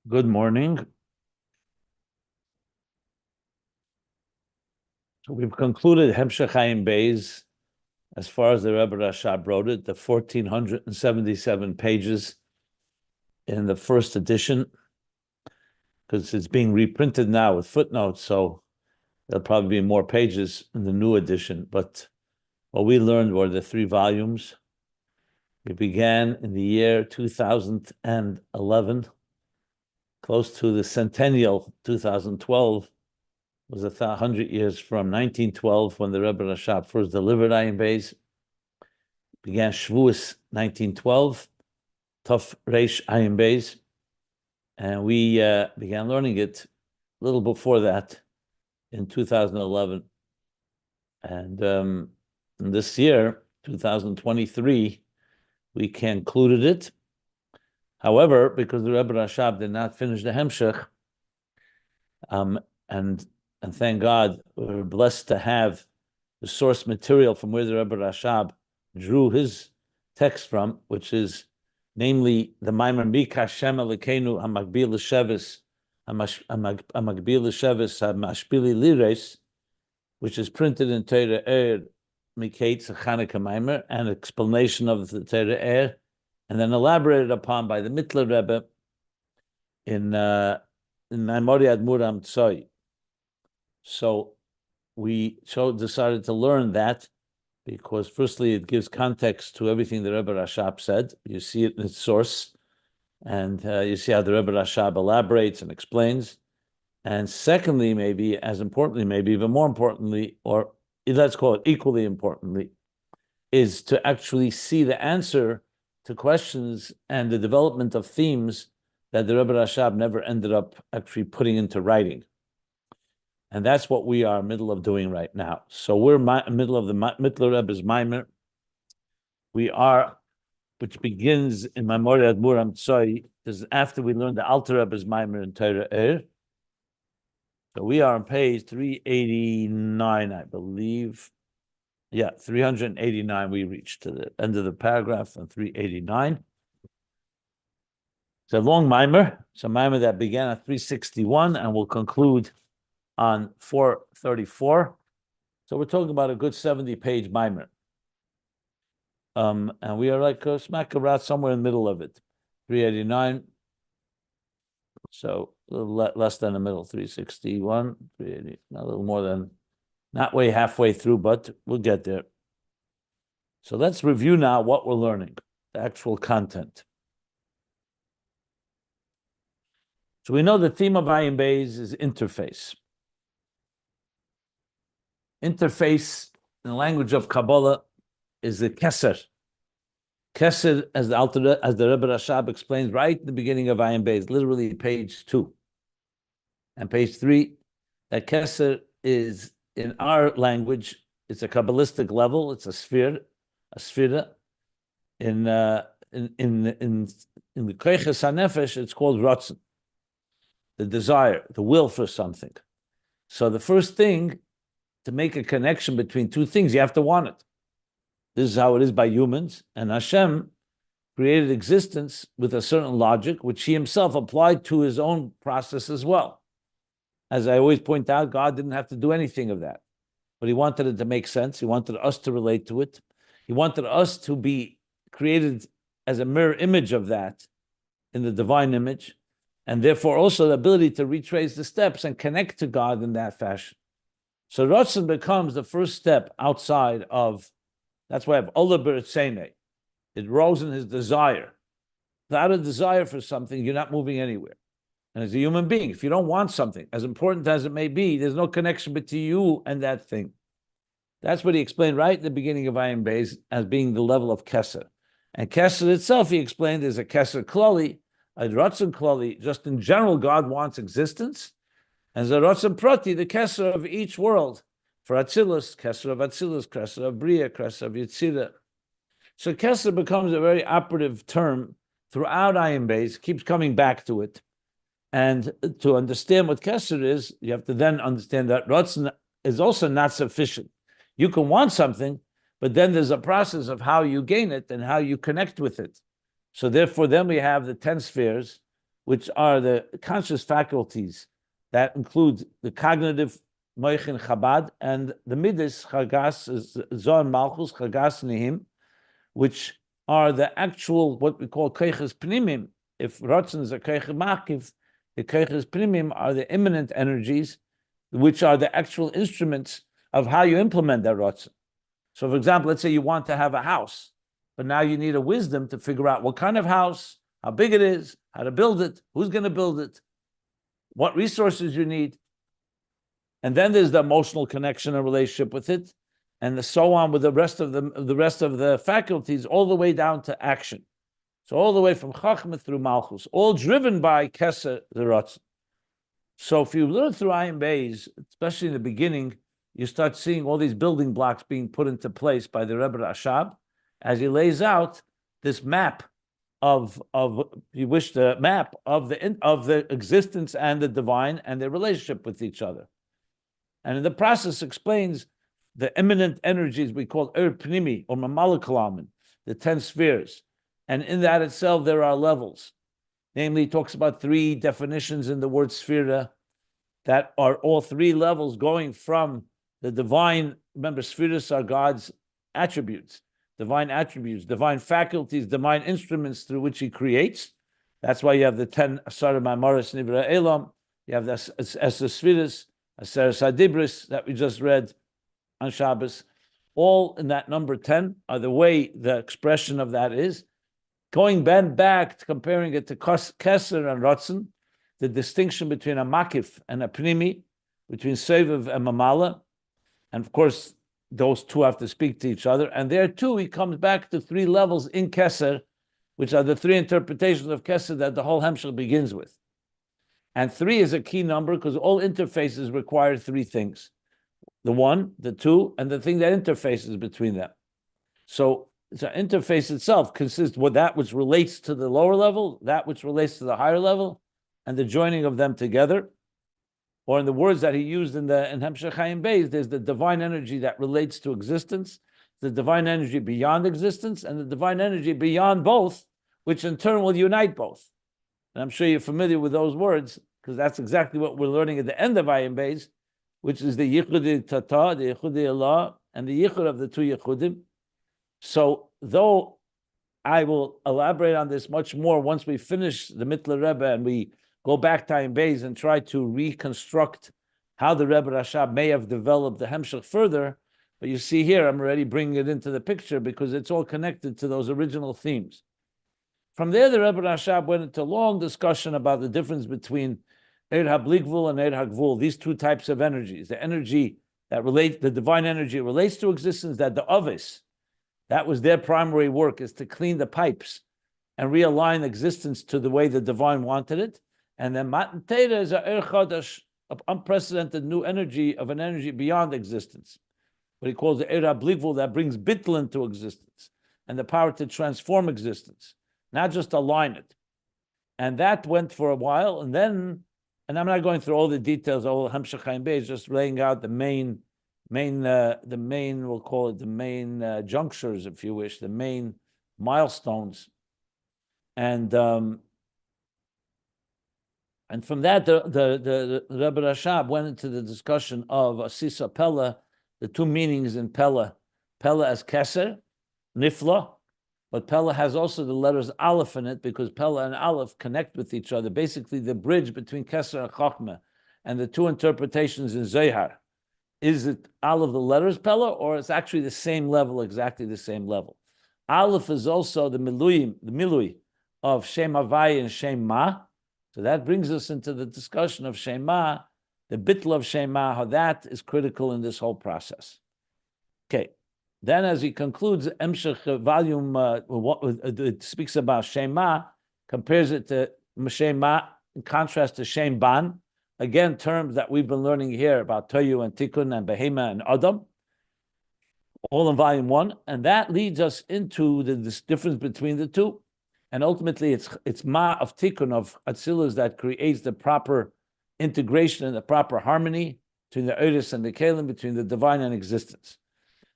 Good morning. So we've concluded Hemshech Chaim Beis as far as the Rebbe Rashab wrote it, the 1,477 pages in the first edition, because it's being reprinted now with footnotes, so there'll probably be more pages in the new edition. But what we learned were the 3 volumes. We began in the year 2011, close to the centennial, 2012. Was 100 years from 1912 when the Rebbe Rashab first delivered Ayin Beis. Began Shavuos 1912, Tov Reish Ayin Beis, and we began learning it a little before that in 2011. And in this year, 2023, we concluded it. However, because the Rebbe Rashab did not finish the Hemshech, and thank God, we're blessed to have the source material from where the Rebbe Rashab drew his text from, which is namely the Maimer Mik Hashem Elokeinu Hamakbil L'Shevis Hamakbil L'Shevis Hamashpili Lires, which is printed in Torah Miketz Chanukah Maimer, an explanation of the Torah and then elaborated upon by the Mittler Rebbe in Maimori Admuram Tzoi. So we decided to learn that because, firstly, it gives context to everything the Rebbe Rashab said. You see it in its source, and you see how the Rebbe Rashab elaborates and explains. And secondly, maybe as importantly, maybe even more importantly, or let's call it equally importantly, is to actually see the answer to questions and the development of themes that the Rebbe Rashab never ended up actually putting into writing. And that's what we are middle of doing right now. So we're middle of the Mittler Rebbe's Maimer. We are, which begins in Maimori Admuram Tzoi, is after we learned the Alter Rebbe's Maimer in Torah. So we are on page 389, I believe. Yeah, 389. We reached to the end of the paragraph on 389. It's a long Maimer. It's a Maimer that began at 361 and will conclude on 434. So we're talking about a good 70-page Maimer. And we are like smack around somewhere in the middle of it. 389. So a little less than the middle, 361, 380, a little more than, not way halfway through, but we'll get there. So let's review now what we're learning, the actual content. So we know the theme of Ayin Beis is interface. Interface, in the language of Kabbalah, is the Keser. Keser, as the Rebbe Rashab explains right at the beginning of Ayin Beis, literally page 2. And page 3, that Keser is, in our language, it's a Kabbalistic level, it's a sphere, a sphera. In the Koiches HaNefesh, it's called Ratzon, the desire, the will for something. So the first thing, to make a connection between two things, you have to want it. This is how it is by humans, and Hashem created existence with a certain logic, which he himself applied to his own process as well. As I always point out, God didn't have to do anything of that, but he wanted it to make sense. He wanted us to relate to it. He wanted us to be created as a mirror image of that in the divine image, and therefore also the ability to retrace the steps and connect to God in that fashion. So Ratzon becomes the first step outside of, that's why I have Ola B'Ritzeinei. It rose in his desire. Without a desire for something, you're not moving anywhere. And as a human being, if you don't want something, as important as it may be, there's no connection between you and that thing. That's what he explained right at the beginning of Ayin Beis as being the level of Keser. And Keser itself, he explained, is a Keser Klali, a Ratzon Klali. Just in general, God wants existence. And the Ratzon Prati, the Keser of each world. For Atzilus, Keser of Atzilus, Keser of Bria, Keser of Yetzirah. So Keser becomes a very operative term throughout Ayin Beis, keeps coming back to it. And to understand what Keser is, you have to then understand that Ratzon is also not sufficient. You can want something, but then there's a process of how you gain it and how you connect with it. So therefore, then we have the 10 spheres, which are the conscious faculties that include the cognitive moichin chabad and the midas chagas zon malchus chagas nihim, which are the actual what we call keiches pnimim. If rotzen is a keiches makiv, the keiches pnimim are the immanent energies, which are the actual instruments of how you implement that rotzen. So, for example, let's say you want to have a house, but now you need a wisdom to figure out what kind of house, how big it is, how to build it, who's going to build it, what resources you need. And then there's the emotional connection and relationship with it, and so on with the rest of the faculties, all the way down to action. So all the way from Chachma through Malchus, all driven by Keser the Ratzon. So if you learn through Ayin Beis, especially in the beginning, you start seeing all these building blocks being put into place by the Rebbe Rashab as he lays out this map of you wish the map of the existence and the divine and their relationship with each other. And in the process explains the immanent energies we call Pnimi or Mamalakalaman, the 10 spheres. And in that itself, there are levels. Namely, he talks about 3 definitions in the word sphera that are all 3 levels going from the divine. Remember, spheres are God's attributes, divine faculties, divine instruments through which he creates. That's why you have the 10 Asar Ma'amaris Nivra Elam. You have the Esser Spheres, Asar Sadibris that we just read on Shabbos. All in that number 10 are the way the expression of that is. Going back to comparing it to Keser and Ratzon, the distinction between a Makif and a Pnimi, between Seviv and Mamala, and of course, those two have to speak to each other. And there too, he comes back to 3 levels in Keser, which are the 3 interpretations of Keser that the whole Hemshech begins with. And 3 is a key number because all interfaces require 3 things: the 1, the 2, and the thing that interfaces between them. So the interface itself consists of that which relates to the lower level, that which relates to the higher level, and the joining of them together. Or in the words that he used in Hemshech Chaim Beis, there's the divine energy that relates to existence, the divine energy beyond existence, and the divine energy beyond both, which in turn will unite both. And I'm sure you're familiar with those words, because that's exactly what we're learning at the end of Chaim Beis, which is the Yichudi Tata, the Yichudi Allah, and the Yichud of the 2 Yichudim. So, though I will elaborate on this much more once we finish the Mittler Rebbe and we go back to Ayin Beis and try to reconstruct how the Rebbe Rashab may have developed the Hemshech further, but you see here, I'm already bringing it into the picture because it's all connected to those original themes. From there, the Rebbe Rashab went into a long discussion about the difference between Ner Habligvul and Ner Hagvul, these 2 types of energies. The energy that relates, the divine energy relates to existence, that the Avis, that was their primary work, is to clean the pipes and realign existence to the way the divine wanted it. And then Matan Torah is a Chadash, an unprecedented new energy of an energy beyond existence. What he calls the Er HaBligvul, that brings bittul into existence and the power to transform existence, not just align it. And that went for a while, and then, and I'm not going through all the details, all Hemshech Chaim Beis, just laying out the main, we'll call it the main junctures, if you wish, the main milestones. And from that, the Rebbe Rashab went into the discussion of Asisa Pella, the 2 meanings in Pella. Pella as Keser, Nifla, but Pella has also the letters Aleph in it because Pella and Aleph connect with each other, basically the bridge between Keser and Chachma, and the 2 interpretations in Zohar. Is it Aleph the letters Pella, or it's actually the same level, exactly the same level? Aleph is also the milui of Shem Havaya and Shem Ma. So that brings us into the discussion of Shem Ma, the bittul of Shem Ma, how that is critical in this whole process. Okay. Then as he concludes, Emshech volume, it speaks about Shem Ma, compares it to Shem Ma in contrast to Shem Ban. Again, terms that we've been learning here about Tohu and Tikkun and Behema and Odom, all in volume 1. And that leads us into this difference between the 2. And ultimately, it's Ma of Tikkun, of Atzilus, that creates the proper integration and the proper harmony between the Eiris and the Kelim, between the divine and existence.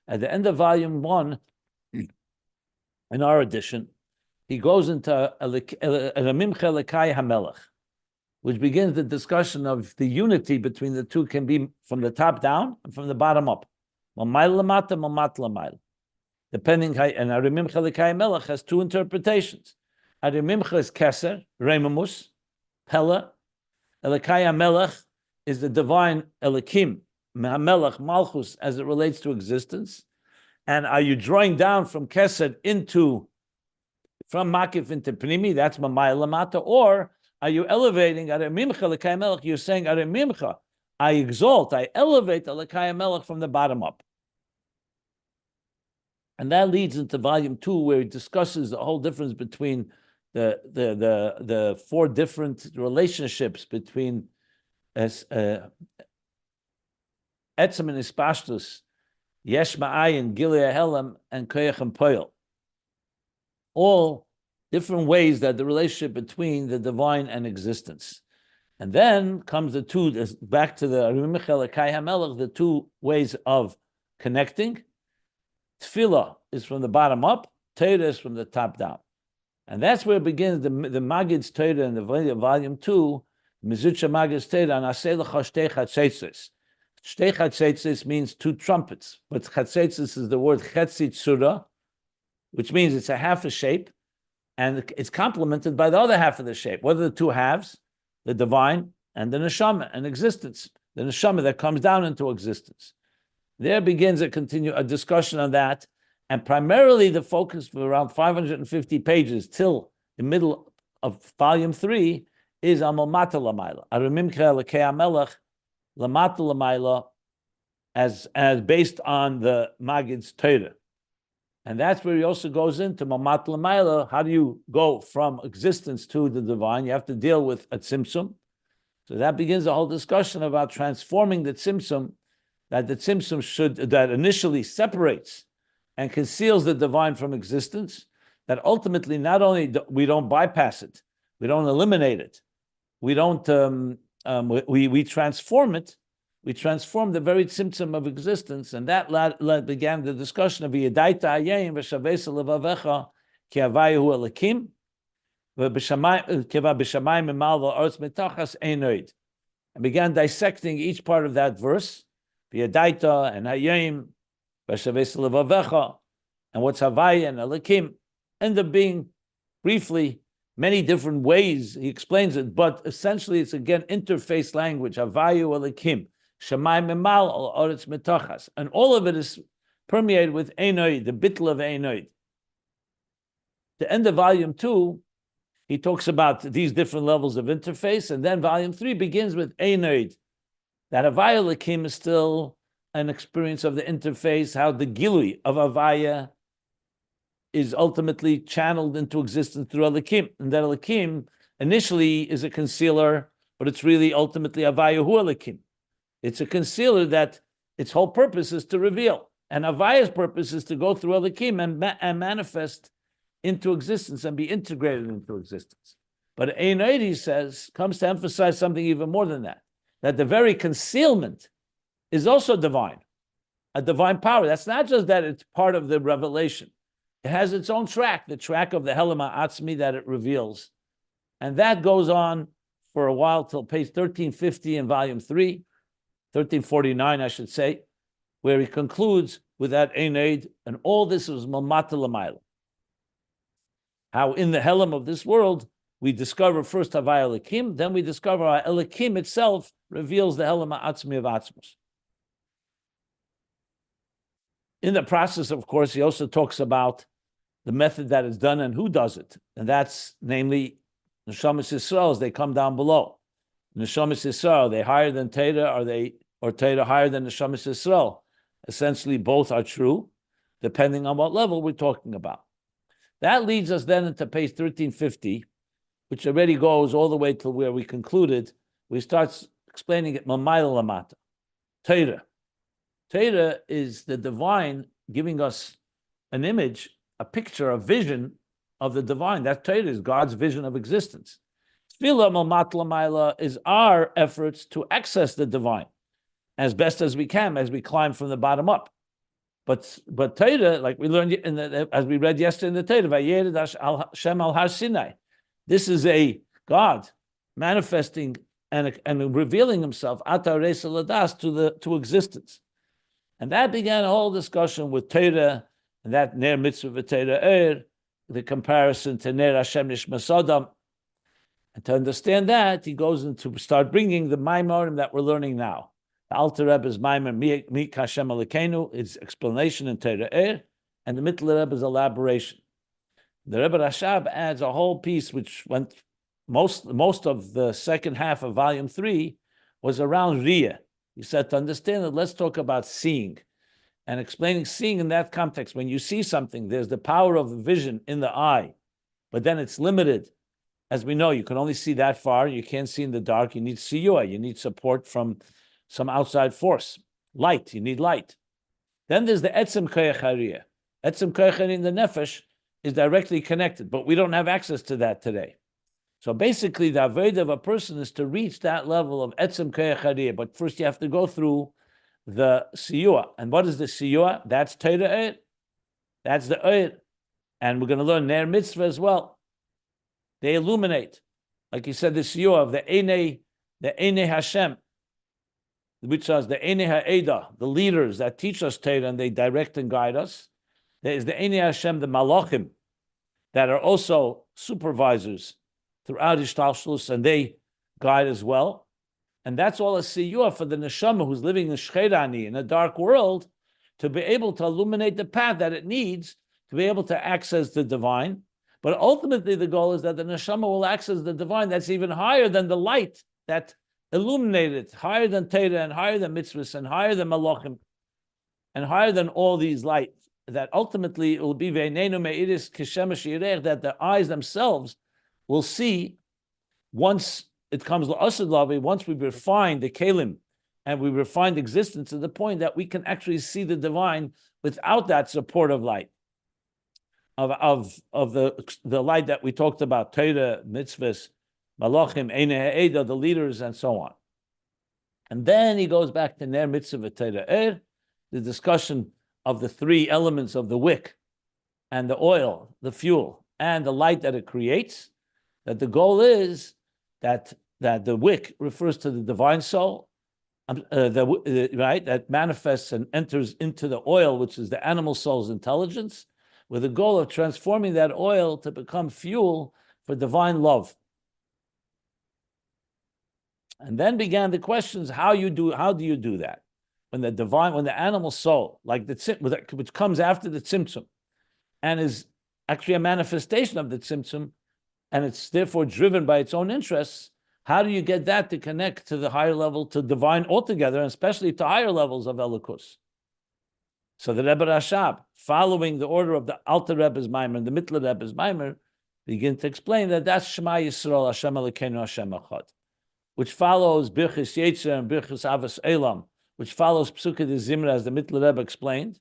At the end of volume 1, in our edition, he goes into Ramimcha Lekai HaMelech, which begins the discussion of the unity between the two can be from the top down and from the bottom up. Depending how, and Arimimcha Lekai HaMelech has two interpretations. Arimimcha is Keser, Remamus, Pella. Lekai HaMelech is the divine Elikim, HaMelech, Malchus, as it relates to existence. And are you drawing down from Keser from Makif into Pnimi, that's Mamaya Lamata, or are you elevating Aremimcha Lekai Melech? You're saying Aremimcha, I exalt, I elevate the Lekai Melech from the bottom up. And that leads into volume 2, where he discusses the whole difference between the four different relationships between Etzem and Ispashtus, Yesh Ma'ayin, Gilei Helam, and Koyach and Poyel. All different ways that the relationship between the divine and existence. And then comes the two, back to the Arimimcha Lekai HaMelech, the two ways of connecting. Tefillah is from the bottom up, Torah is from the top down. And that's where it begins, the Magid's Torah in the volume 2, Mizucha Magid's Torah, and Aseh Lecha Shtei Chatzetzes. Shtei Chatzetzes means two trumpets, but Chatzetzes is the word Chetzi Tzura, which means it's a half a shape, and it's complemented by the other half of the shape. What are the two halves? The divine and the neshama, and existence. The neshama that comes down into existence. There begins a discussion on that, and primarily the focus for around 550 pages till the middle of volume 3 is Amomata Lamaila, Arimimcha Lekei HaMelech, Lamata Lamaila, as based on the Magid's Torah. And that's where he also goes into Mamat Lamaila. How do you go from existence to the divine? You have to deal with a tzimtzum. So that begins a whole discussion about transforming the tzimtzum, that the tzimtzum that initially separates and conceals the divine from existence, that ultimately not only we don't bypass it, we don't eliminate it, we don't we transform it. We transform the very tzimtzum of existence, and that began the discussion of Yadaita Ayim v'Shavesa Levavecha Ki Havayahu Elikim v'B'Shamayim Mimal v'Aretz Mitachas Einoid, and began dissecting each part of that verse, Yadaita and Ayim v'Shavesa Levavecha, and what's Havaya and Elikim. End up being briefly many different ways he explains it, but essentially it's again interface language, Havayu Elikim. Shamayim Mimal al Oretz Mitachas, and all of it is permeated with Einoid, the bitl of Einoid. The end of volume 2, he talks about these different levels of interface, and then volume 3 begins with Einoid. That Havaya Lekim is still an experience of the interface, how the G-dly of Havaya is ultimately channeled into existence through Elikim, and that Elikim initially is a concealer, but it's really ultimately Havaya Hu Elikim. It's a concealer that its whole purpose is to reveal. And Havaya's purpose is to go through Elikim and manifest into existence and be integrated into existence. But Einoid, he says, comes to emphasize something even more than that, that the very concealment is also divine, a divine power. That's not just that it's part of the revelation. It has its own track, the track of the Helam HaAtzmi that it reveals. And that goes on for a while till page 1350 in volume 3. 1349, I should say, where he concludes with that Einoid, and all this was Mamata Lamaila. How in the Helam of this world, we discover first Havaya Elikim, then we discover how Elikim itself reveals the Helam HaAtzmi of Atzmos. In the process, of course, he also talks about the method that is done and who does it, and that's namely Neshamas Yisrael as they come down below. Neshamas Yisrael, they higher than Torah, or Torah higher than Neshamas Yisrael? Essentially, both are true, depending on what level we're talking about. That leads us then into page 1350, which already goes all the way to where we concluded. We start explaining it Mamayla Lamata. Torah. Torah is the divine giving us an image, a picture, a vision of the divine. That Torah is God's vision of existence. Tefillah Mamat Lamaila is our efforts to access the divine as best as we can as we climb from the bottom up. But Torah, like we learned as we read yesterday in the Torah, Vayered Hashem al Har Sinai. This is a God manifesting and revealing Himself Atar Reis Ladas to existence, and that began a whole discussion with Torah and that Ner Mitzvah V'Torah the comparison to Ner Hashem Nishmas Odom. And to understand that, he goes into start bringing the Maimarim that we're learning now. The Alter Rebbe's Maimar Mi Kashem Alekenu is explanation in Torah and the Mittler Rebbe's elaboration. The Rebbe Rashab adds a whole piece which went most of the second half of volume 3 was around Riyah. He said to understand that, let's talk about seeing and explaining seeing in that context. When you see something, there's the power of the vision in the eye, but then it's limited. As we know, you can only see that far. You can't see in the dark. You need siyua. You need support from some outside force. Light. You need light. Then there's the etzem koyach hariyah. Etzem koyach hariyah in the nefesh is directly connected, but we don't have access to that today. So basically, the avodah of a person is to reach that level of etzem koyach hariyah. But first, you have to go through the siyua. And what is the siyua? That's Torah. That's the oir. And we're going to learn Ner Mitzvah as well. They illuminate, like he said, the siyua of the Einei Hashem, which is the Einei Ha'eda, the leaders that teach us Torah and they direct and guide us. There is the Einei Hashem, the Malachim, that are also supervisors throughout Ishtalshlus, and they guide as well. And that's all a siyua for the neshama who's living in Shcherani, in a dark world, to be able to illuminate the path that it needs to be able to access the divine. But ultimately, the goal is that the neshama will access the divine that's even higher than the light that illuminated, higher than Torah and higher than mitzvahs and higher than malachim and higher than all these lights. That ultimately it will be ve'neinu me'iris kishemesh yirech, that the eyes themselves will see once it comes l'asad lavi, once we refine the kelim and we refine existence to the point that we can actually see the divine without that support of light. Of the light that we talked about, Torah, mitzvahs, malachim, Einei Ha'eda, the leaders, and so on. And then he goes back to Ner Mitzvah Torah, the discussion of the three elements of the wick, and the oil, the fuel, and the light that it creates. That the goal is that the wick refers to the divine soul, right? That manifests and enters into the oil, which is the animal soul's intelligence, with the goal of transforming that oil to become fuel for divine love. And then began the questions: how do you do that? When the animal soul, like which comes after the tzimtzum, and is actually a manifestation of the tzimtzum, and it's therefore driven by its own interests, how do you get that to connect to the higher level, to divine altogether, and especially to higher levels of Elokus? So the Rebbe Rashab, following the order of the Alter Rebbe's Maimer and the Mittler Rebbe's Maimer, begin to explain that that's Shema Yisrael, Hashem Elokeinu, Hashem Echad, which follows Birchis Yetzer and Birchis Avos Elam, which follows Psukei de Zimra, as the Mittler Rebbe explained.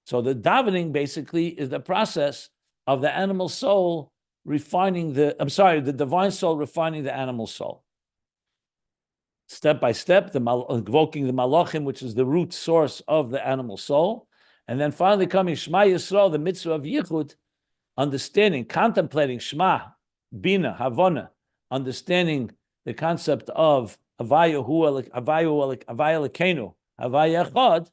So the davening basically is the process of the animal soul refining the divine soul refining the animal soul. Step by step, invoking the malachim, which is the root source of the animal soul. And then finally coming Shema Yisrael, the mitzvah of Yichud, understanding, contemplating Shema, Bina, Havana, understanding the concept of Havaya Lekenu, Havaya Echad,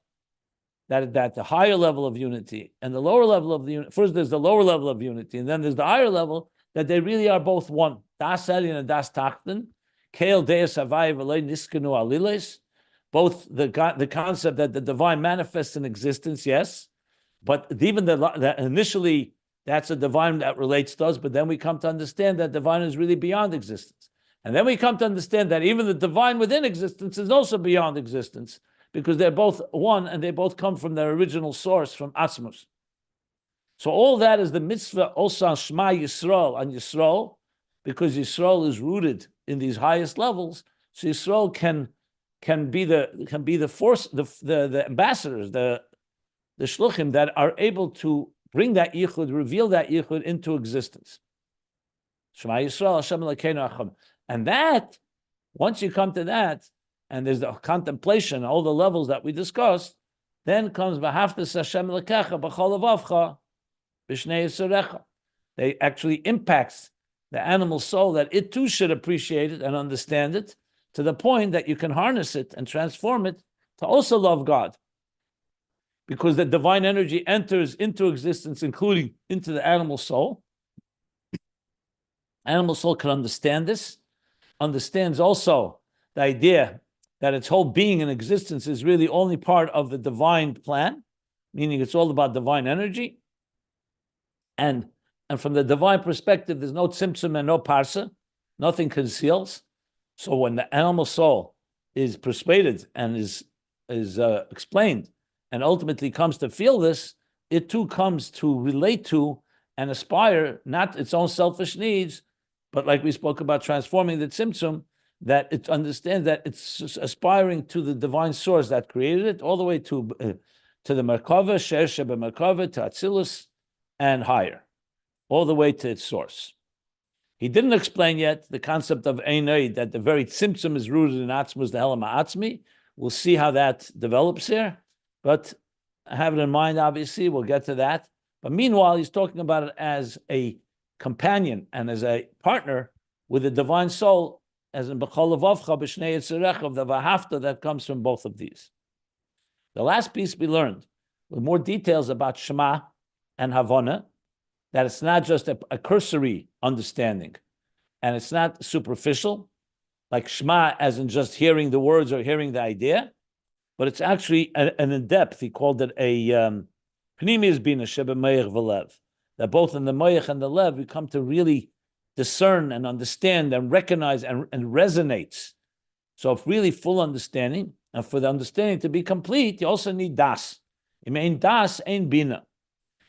that the higher level of unity and the lower level of the unity, first there's the lower level of unity, and then there's the higher level, that they really are both one. Das Elyon and Das Tachten, Keil Deus Havaya V'Lei Niskenu Aliles, both the concept that the divine manifests in existence, yes, but even that initially that's a divine that relates to us, but then we come to understand that divine is really beyond existence. And then we come to understand that even the divine within existence is also beyond existence, because they're both one and they both come from their original source, from Atzmus. So all that is the mitzvah also on Shema Yisrael, and Yisrael, because Yisrael is rooted in these highest levels, so Yisrael can be the force, the ambassadors, the shluchim that are able to bring that yichud, reveal that yichud into existence. Shema Yisrael, Hashem Elokeinu Echad. And that, once you come to that, and there's the contemplation, all the levels that we discussed, Then comes V'haftas Hashem Elokecha b'chol levavcha b'shnei yisorecha. They actually impacts the animal soul that it too should appreciate it and understand it to the point that you can harness it and transform it to also love God. Because the divine energy enters into existence, including into the animal soul. Animal soul can understand this, understands also the idea that its whole being and existence is really only part of the divine plan, meaning it's all about divine energy. And from the divine perspective, there's no tzimtzum and no parsa, nothing conceals. So when the animal soul is persuaded and is explained and ultimately comes to feel this, it too comes to relate to and aspire not its own selfish needs, but like we spoke about transforming the tzimtzum, that it understands that it's aspiring to the divine source that created it, all the way to the Merkava, Sher Sheba Merkava, to Atzilus, and higher, all the way to its source. He didn't explain yet the concept of Einay, that the very tzimtzum is rooted in Atzmus, the Helam Atzmi. We'll see how that develops here, but have it in mind, obviously, we'll get to that. But meanwhile, he's talking about it as a companion and as a partner with the divine soul, as in B'chol Levavcha B'shnei Yitzirecha, of the Vahafta that comes from both of these. The last piece we learned, with more details about Shema and Havana, that it's not just a cursory understanding, and it's not superficial, like Shema as in just hearing the words or hearing the idea, but it's actually an in-depth. He called it a Pnimius Bina Sheba Meich V'lev, that both in the Meich and the Lev, we come to really discern and understand and recognize and resonates. So if really full understanding, and for the understanding to be complete, you also need Das. It means Das ain't Bina.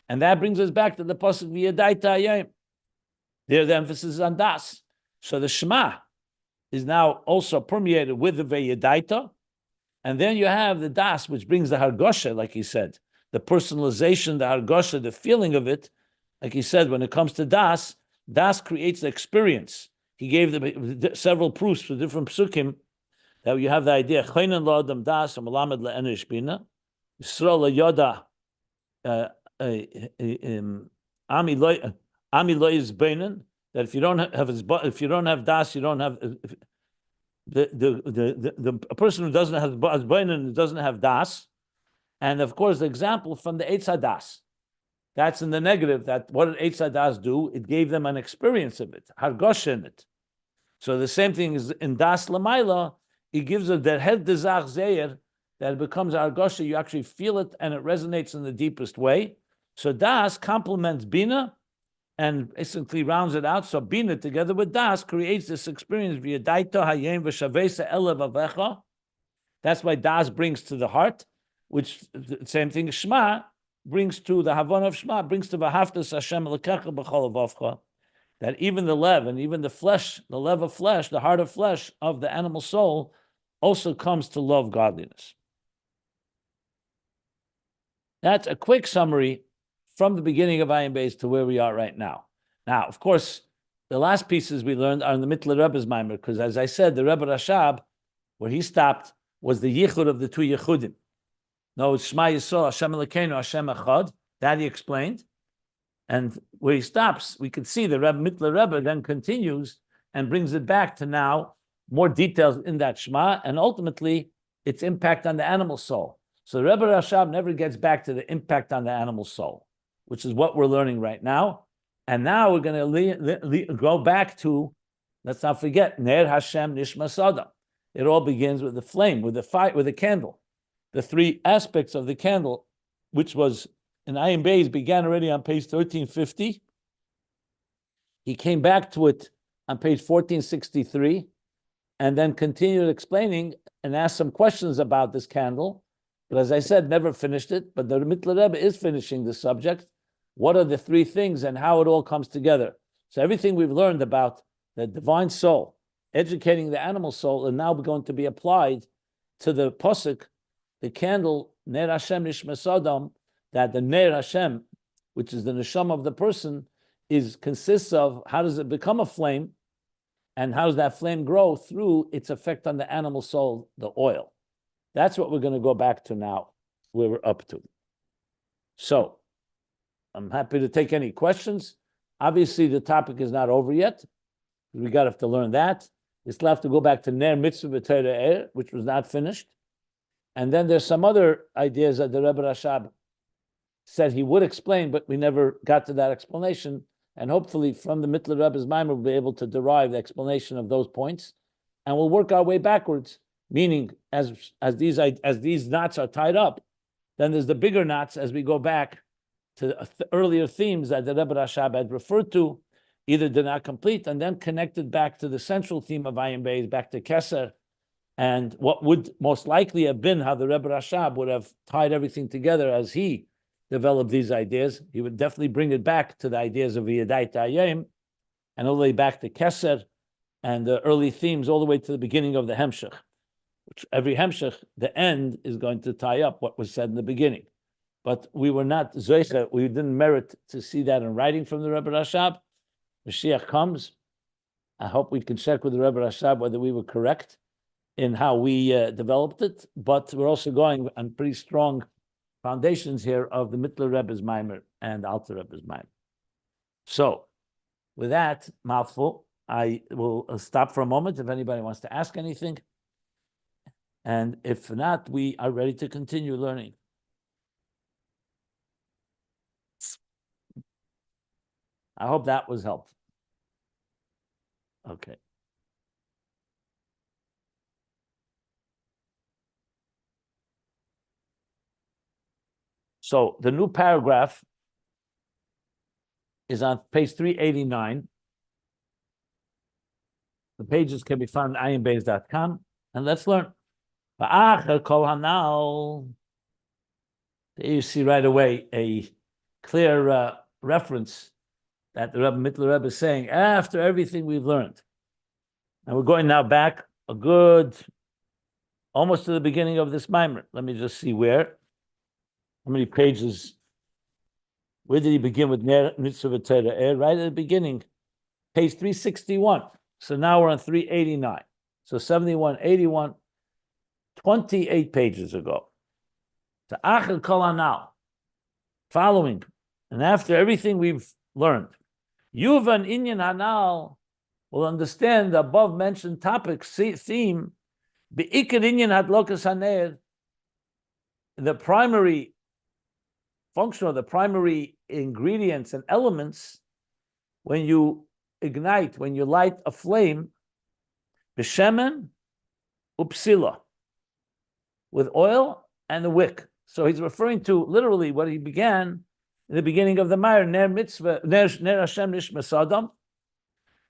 And that brings us back to the pasuk V'yadaita Hayom. There the emphasis is on Das. So the Shema is now also permeated with the V'yadaita, and then you have the Das, which brings the Hargosha, like he said, the personalization, the Hargosha, the feeling of it. Like he said, when it comes to Das, Das creates the experience. He gave them several proofs for different psukim that you have the idea. Chaynan la'adam das u'melamed le'enish bina. Yisrael la'yada ami lo yizbeinen. That if you don't have das, you don't have the person who doesn't have beinen doesn't have das. And of course, the example from the Eitz Hadas. That's in the negative, that what did Eitz Hadas do? It gave them an experience of it, hargosh in it. So the same thing is in Das Lamaila, it gives a der het dezach zeir, that it becomes hargosha, you actually feel it and it resonates in the deepest way. So Das complements Bina and basically rounds it out. So Bina together with Das creates this experience. That's why Das brings to the heart, which the same thing as Shema brings to the Havana of Shema, brings to V'haftas Hashem Elokecha b'chol levavcha, that even the lev and even the flesh, the lev of flesh, the heart of flesh of the animal soul also comes to love godliness. That's a quick summary from the beginning of Ayin Beis to where we are right now. Now, of course, the last pieces we learned are in the Mittler Rebbe's Maimer, because as I said, the Rebbe Rashab, where he stopped, was the yichud of the two yichudim. No, it's Shema Yisrael, Hashem Elokeinu, Hashem Echad. That he explained. And where he stops, we can see the Mittler Rebbe then continues and brings it back to now more details in that Shema, and ultimately its impact on the animal soul. So the Rebbe Rashab never gets back to the impact on the animal soul, which is what we're learning right now. And now we're going to go back to, let's not forget, Ner Hashem Nishmas Odom. It all begins with the flame, with the fire, with the candle. The three aspects of the candle, which was in Ayin Beis, began already on page 1350. He came back to it on page 1463, and then continued explaining and asked some questions about this candle. But as I said, never finished it. But the Mittler Rebbe is finishing the subject. What are the three things and how it all comes together? So everything we've learned about the divine soul, educating the animal soul, is now going to be applied to the posuk, the candle, Ner Hashem Nishmas Odom, that the Ner Hashem, which is the neshama of the person, consists of how does it become a flame, and how does that flame grow through its effect on the animal soul, the oil. That's what we're going to go back to now. where we're up to. So I'm happy to take any questions. Obviously, the topic is not over yet. We got to have to learn that. We still have to go back to Ner Mitzvah B'Torah, which was not finished. And then there's some other ideas that the Rebbe Rashab said he would explain, but we never got to that explanation. And hopefully from the Mittler Rebbe's Maimer, we'll be able to derive the explanation of those points. And we'll work our way backwards, meaning as these knots are tied up, then there's the bigger knots as we go back to earlier themes that the Rebbe Rashab had referred to, either did not complete, and then connected back to the central theme of Ayin Beis, back to Keser, and what would most likely have been how the Rebbe Rashab would have tied everything together as he developed these ideas. He would definitely bring it back to the ideas of Yedai Ta'ayim, and all the way back to Keser, and the early themes all the way to the beginning of the Hemshech, which every Hemshech, the end is going to tie up what was said in the beginning. But we were not Zoicha, we didn't merit to see that in writing from the Rebbe Rashab. Mashiach comes. I hope we can check with the Rebbe Rashab whether we were correct in how we developed it, but we're also going on pretty strong foundations here of the Mittler Rebbe's Maimer and Alter Rebbe's Maimer. So, with that mouthful, I will stop for a moment if anybody wants to ask anything. And if not, we are ready to continue learning. I hope that was helpful. Okay. So the new paragraph is on page 389. The pages can be found at ayinbeis.com, and let's learn. There you see right away a clear reference that the Rebbe Mittler Rebbe is saying after everything we've learned. And we're going now back a good, almost to the beginning of this Maimer. Let me just see where. How many pages? Where did he begin with Ner Mitzvah Torah? Right at the beginning, page 361. So now we're on 389. So 71, 81, 28 pages ago. To Achel Kol Hanal, following, and after everything we've learned, Yuvan Inyan Hanal will understand the above mentioned topic, theme, Be'ikar Inyan Hadlokas Haner, the primary function or the primary ingredients and elements when you ignite, when you light a flame, b'shemen upsila, with oil and the wick. So he's referring to literally what he began in the beginning of the Ma'ir, Ner Mitzvah, Ner Hashem Nishmas Odom.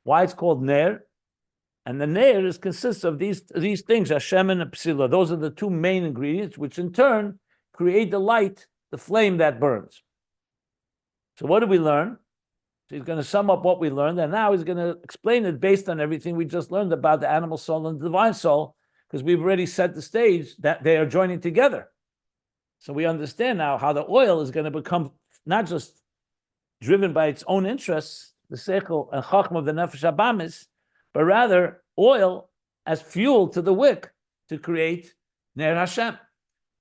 Why it's called Ner, and the Ner consists of these things, Hashem and Psila. Those are the two main ingredients, which in turn create the light, the flame that burns. So what did we learn? So he's going to sum up what we learned, and now he's going to explain it based on everything we just learned about the animal soul and the divine soul, because we've already set the stage that they are joining together. So we understand now how the oil is going to become not just driven by its own interests, the seichel and chachma of the nefesh habamis, but rather oil as fuel to the wick to create Ner Hashem,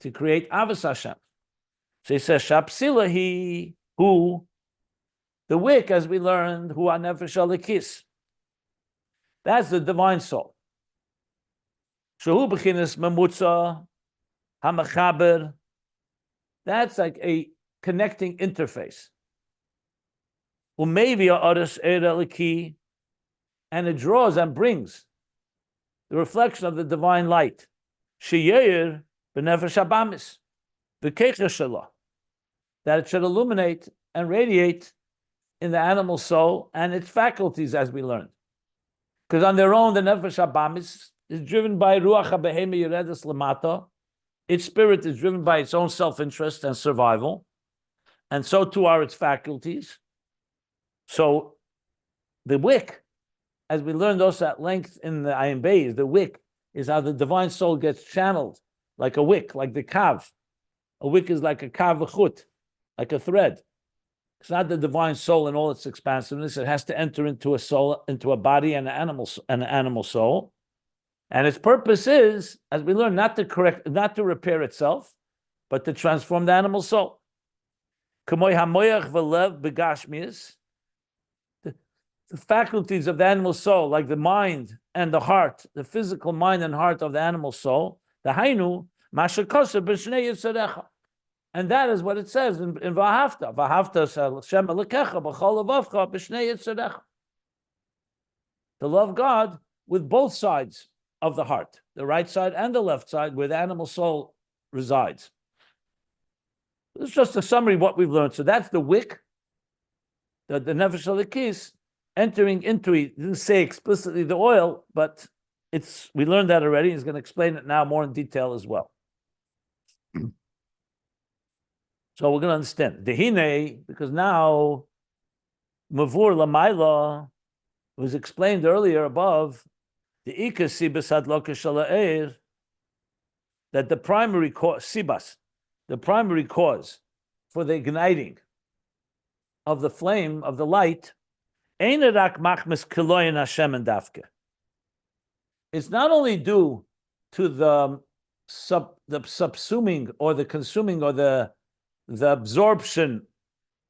to create Avos Hashem. So he says, Shapsila he who, the wick, as we learned, who are nefesh alikis. That's the divine soul. Shehu b'chinas memutza hamachaber. That's like a connecting interface. Umevia aris era liki, and it draws and brings the reflection of the divine light. Sheyeir b'nefesh habamis, v'kecher shelah, that it should illuminate and radiate in the animal soul and its faculties, as we learned. Because on their own, the nefesh habamis is driven by ruach habehema yeredes lamata. Its spirit is driven by its own self-interest and survival, and so too are its faculties. So the wick, as we learned also at length in the Ayin Beis, the wick is how the divine soul gets channeled, like a wick, like the kav. A wick is like a kav v'chut, like a thread. It's not the divine soul in all its expansiveness. It has to enter into a soul, into a body and an animal soul. And its purpose is, as we learn, not to repair itself, but to transform the animal soul. Kamoy hamoyach v'lev begashmius. The faculties of the animal soul, like the mind and the heart, the physical mind and heart of the animal soul, the hainu, mashakosa b'shnei yitzarecha. And that is what it says in Vahafta. Vahafta Shem Elokecha b'chol levavcha b'shnei yitzarecha. To love God with both sides of the heart, the right side and the left side, where the animal soul resides. This is just a summary of what we've learned. So that's the wick, the nefesh halakis, entering into it. He didn't say explicitly the oil, but we learned that already. He's going to explain it now more in detail as well. So we're going to understand. Dehine, because now Mavur Lamaila was explained earlier above, the Ikasi Besad Lokashala'er, that the primary cause, Sibas, the primary cause for the igniting of the flame of the light, it's not only due to the subsuming or the consuming or the absorption,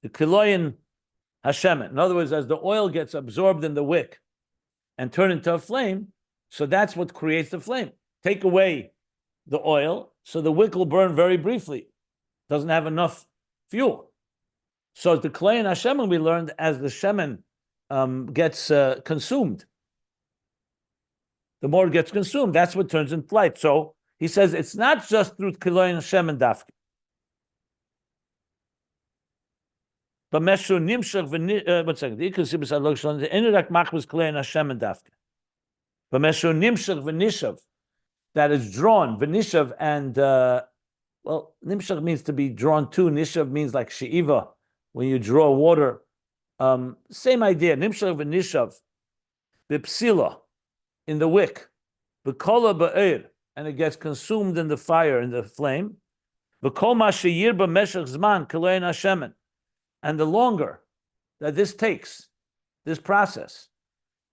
the kiloyan Hashem. In other words, as the oil gets absorbed in the wick and turned into a flame, so that's what creates the flame. Take away the oil, so the wick will burn very briefly. Doesn't have enough fuel. So the kiloyan Hashem, we learned, as the shemen gets consumed, the more it gets consumed, that's what turns into light. So he says it's not just through kiloyan Hashem and dafke. But Meshu Nimshach, 1 second. The Ikasib is Alok the Enirak Mach was Klei and Hashem and Dafke. But Meshu Nimshach v'nishav, that is drawn, v'nishav, and, well, Nimshach means to be drawn to, Nishav means like She'iva, when you draw water. Same idea, Nimshach v'nishav, B'psila, in the wick, B'kola ba'ir, and it gets consumed in the fire, in the flame. V'kol ma she'yir b'meshach zman, Klei and Hashem. And the longer that this takes, this process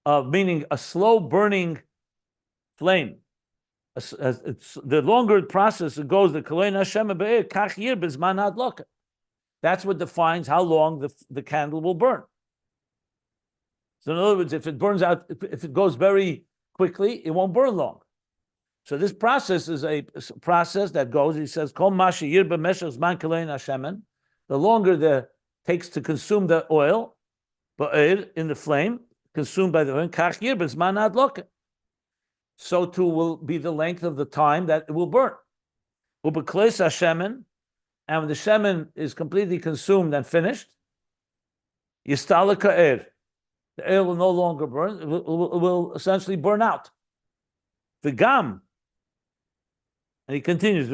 of meaning a slow burning flame, the longer process it goes, the that's what defines how long the candle will burn. So in other words, if it burns out, if it goes very quickly, it won't burn long. So this process is a process that goes, he says, the longer the takes to consume the oil, but in the flame, consumed by the oil, so too will be the length of the time that it will burn. And when the shemen is completely consumed and finished, the oil will no longer burn, it will essentially burn out. And he continues,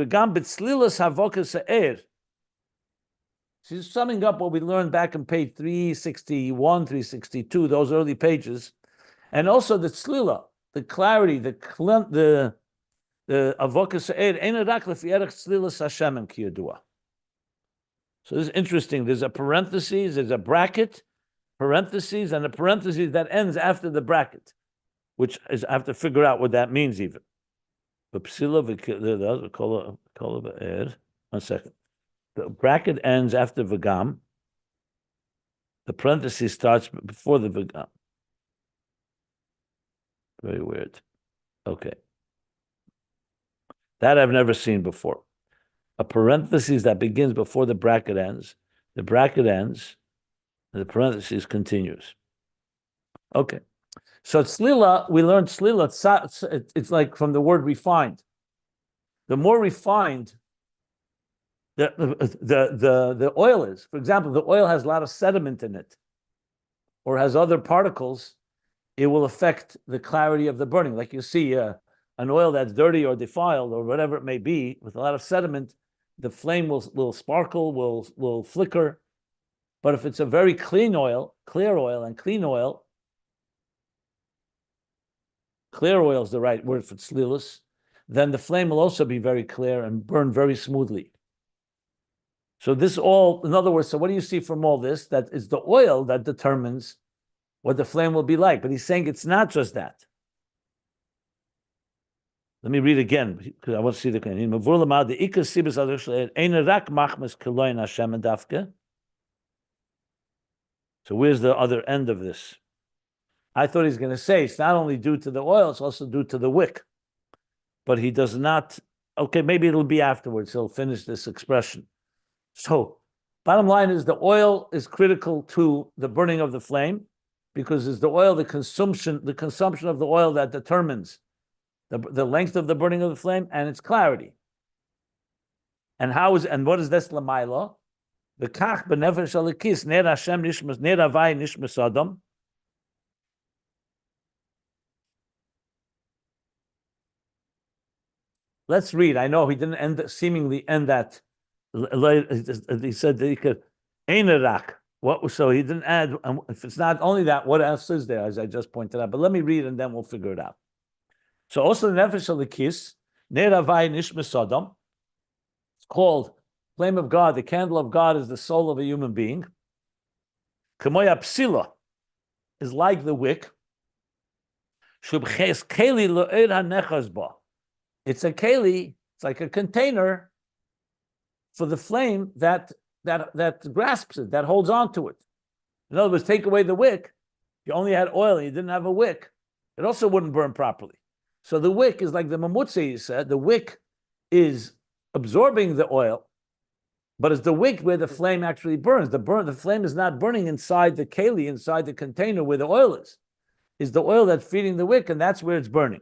she's summing up what we learned back on page 361, 362, those early pages, and also the tzlila, the clarity, the avokas ha'er, ein rak lefi erech tzlilas Hashem kiyadua. So this is interesting. There's a parenthesis, there's a bracket, parentheses, and a parenthesis that ends after the bracket, which is, I have to figure out what that means even. One second. The bracket ends after Vagam. The parenthesis starts before the Vagam. Very weird. Okay. That I've never seen before. A parenthesis that begins before the bracket ends. The bracket ends, and the parenthesis continues. Okay. So tzlila, we learned tzlila, it's like from the word refined. The more refined the oil is. For example, the oil has a lot of sediment in it, or has other particles, it will affect the clarity of the burning. Like you see an oil that's dirty or defiled or whatever it may be, with a lot of sediment, the flame will sparkle, will flicker. But if it's a very clean oil, clear oil and clean oil, clear oil is the right word for tzlilus, then the flame will also be very clear and burn very smoothly. So this all, in other words, so what do you see from all this? That is the oil that determines what the flame will be like. But he's saying it's not just that. Let me read again because I want to see the So where's the other end of this? I thought he's going to say it's not only due to the oil, it's also due to the wick. But he does not. Okay, maybe it'll be afterwards. He'll finish this expression. So, bottom line is the oil is critical to the burning of the flame because it's the oil, the consumption of the oil that determines the length of the burning of the flame and its clarity. And what is this lamaila? The kach benefesh alikis ner Hashem nishmas ner Havaya Nishmas Odom. Let's read. I know he didn't seemingly end that. He said that he could einerak. So he didn't add. If it's not only that, what else is there? As I just pointed out. But let me read and then we'll figure it out. So also the nefesh alikis ner Havaya Nishmas Odom. It's called flame of God. The candle of God is the soul of a human being. Kamoya psila is like the wick. Shubches keli lo'ed hanechas ba. It's a keli. It's like a container for the flame that grasps it, that holds on to it. In other words, take away the wick. If you only had oil and you didn't have a wick, it also wouldn't burn properly. So the wick is like the mamutze you said. The wick is absorbing the oil, but it's the wick where the flame actually burns. The flame is not burning inside the keli, inside the container where the oil is. It's the oil that's feeding the wick, and that's where it's burning.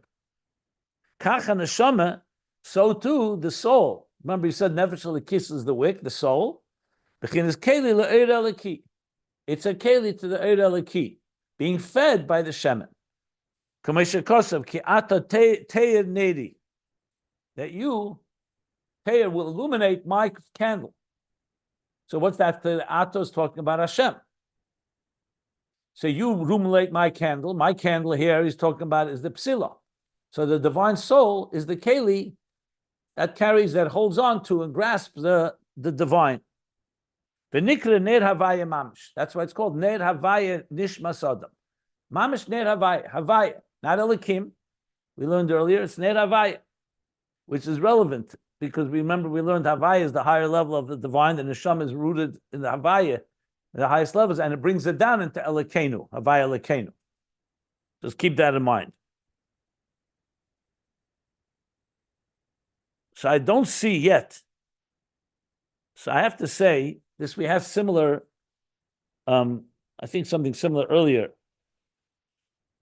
Kacha neshama, so too the soul. Remember, he said nefesh alikis is the wick, the soul. It's a keli to the eir eliki, being fed by the shemen. That you, teir, will illuminate my candle. So what's that? The Ato is talking about Hashem. So you illuminate my candle. My candle here he's talking about is the psila. So the divine soul is the keli that holds on to and grasps the divine. V'nikra Ner Havaya Mamish. That's why it's called Ner Havaya Nishmas Odom. Mamish Ner Havaya. Havaya, not Elikim. We learned earlier, it's Ner Havaya, which is relevant because we learned Havaya is the higher level of the divine, and the Neshama is rooted in the Havaya, the highest levels, and it brings it down into Elikenu, Havaya Elikenu. Just keep that in mind. So I don't see yet. So I have to say, this we have similar, I think something similar earlier.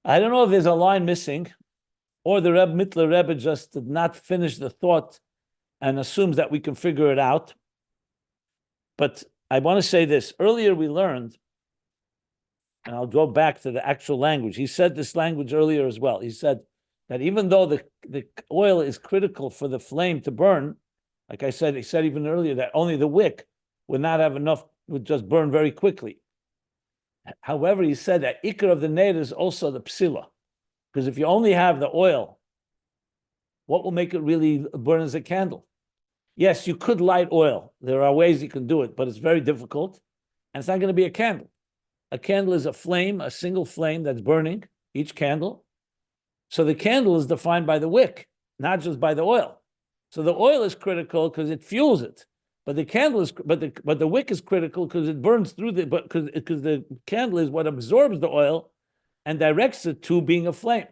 I don't know if there's a line missing, or the Mittler Rebbe just did not finish the thought and assumes that we can figure it out. But I want to say this. Earlier we learned, and I'll go back to the actual language. He said this language earlier as well. He said that even though the oil is critical for the flame to burn, like I said, he said even earlier that only the wick would not have enough, would just burn very quickly. However, he said that ikar of the ner is also the psila. Because if you only have the oil, what will make it really burn as a candle? Yes, you could light oil. There are ways you can do it, but it's very difficult. And it's not going to be a candle. A candle is a flame, a single flame that's burning, each candle. So the candle is defined by the wick, not just by the oil. So the oil is critical because it fuels it. But the candle is, but the wick is critical because it burns through because the candle is what absorbs the oil and directs it to being a flame.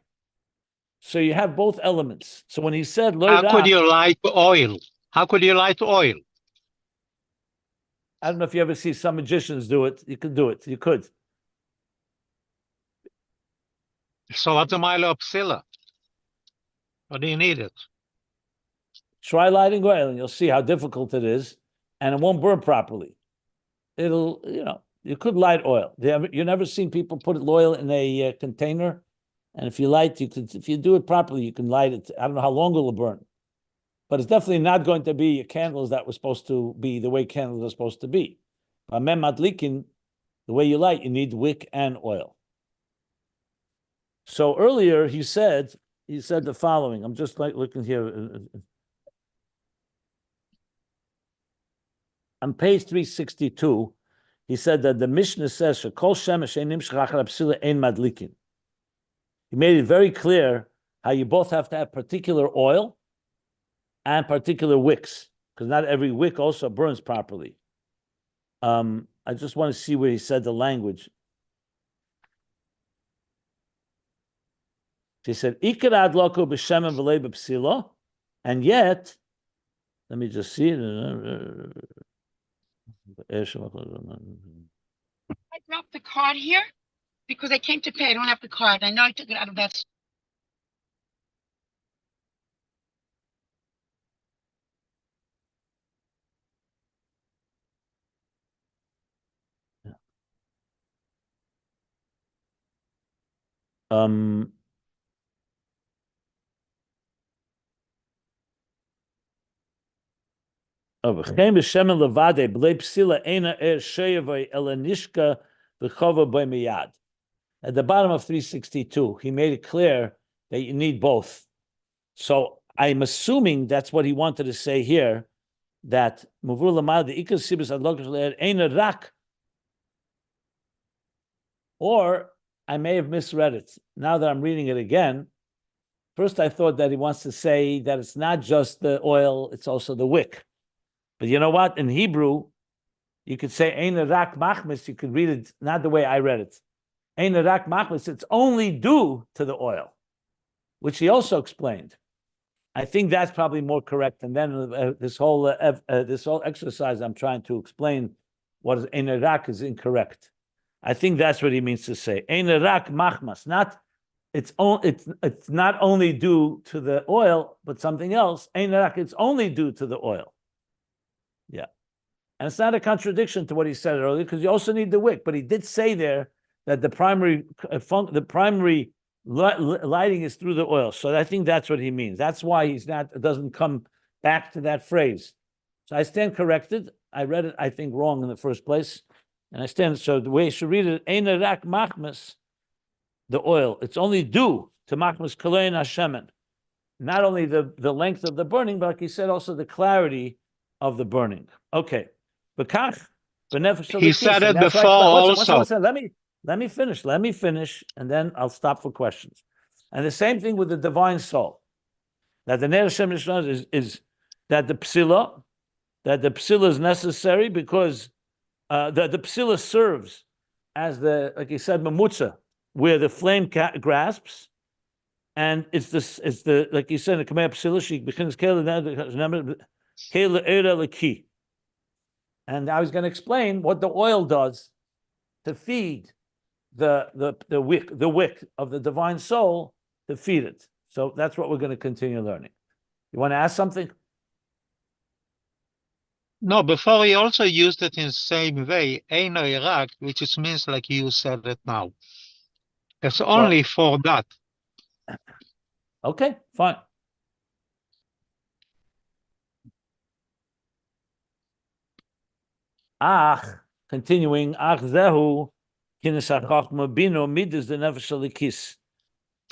So you have both elements. So when he said, how could you light oil? How could you light oil? I don't know if you ever see some magicians do it. You could do it. You could. So what's the mile of psila? What do you need it? Try lighting oil and you'll see how difficult it is, and it won't burn properly. It'll, you could light oil. You never seen people put oil in a container, and if you do it properly, you can light it. I don't know how long it'll burn, but it's definitely not going to be candles that were supposed to be the way candles are supposed to be. The way you light, you need wick and oil. So earlier he said the following. I'm just looking here. On page 362, he said that the Mishnah says, "Shekol shemesh ein nimshach achar psila ein madlikin." He made it very clear how you both have to have particular oil and particular wicks, because not every wick also burns properly. I just want to see where he said the language. He said, "Ikar adloko b'shemen v'lei b'psila," and yet, let me just see it. I dropped the card here because I came to pay. I don't have the card. I know I took it out of that. At the bottom of 362, he made it clear that you need both. So I'm assuming that's what he wanted to say here, that or I may have misread it. Now that I'm reading it again, first I thought that he wants to say that it's not just the oil, it's also the wick. But you know what? In Hebrew, you could say Ein Rak Machmis, you could read it not the way I read it. Ein Rak Machmis, it's only due to the oil, which he also explained. I think that's probably more correct. And then this whole exercise I'm trying to explain what is Ein Rak is incorrect. I think that's what he means to say. Ein Rak Machmas, not it's not only due to the oil, but something else. Ein Rak, it's only due to the oil. Yeah. And it's not a contradiction to what he said earlier, because you also need the wick. But he did say there that the primary lighting is through the oil. So I think that's what he means. That's why doesn't come back to that phrase. So I stand corrected. I read it, I think, wrong in the first place. And I stand, so the way you should read it, Ein Rak Machmas, the oil. It's only due to Machmas Kalein Hashemen. Not only the length of the burning, but like he said, also the clarity of the burning. Okay. He said it before also. Listen, let me finish, and then I'll stop for questions. And the same thing with the divine soul. That the Ner Havaya is that the psila is necessary because the psila serves as the, like he said, mamutza, where the flame grasps, and it's the like you said in the command psila, she begins and I was going to explain what the oil does to feed the wick of the divine soul, to feed it. So that's what we're going to continue learning. You want to ask something? No, before he also used it in the same way, Ein Rak, which is means like you said it now. It's only for that. Okay, fine. Continuing, zehu kinis hachachma bino midas the nefesh halikis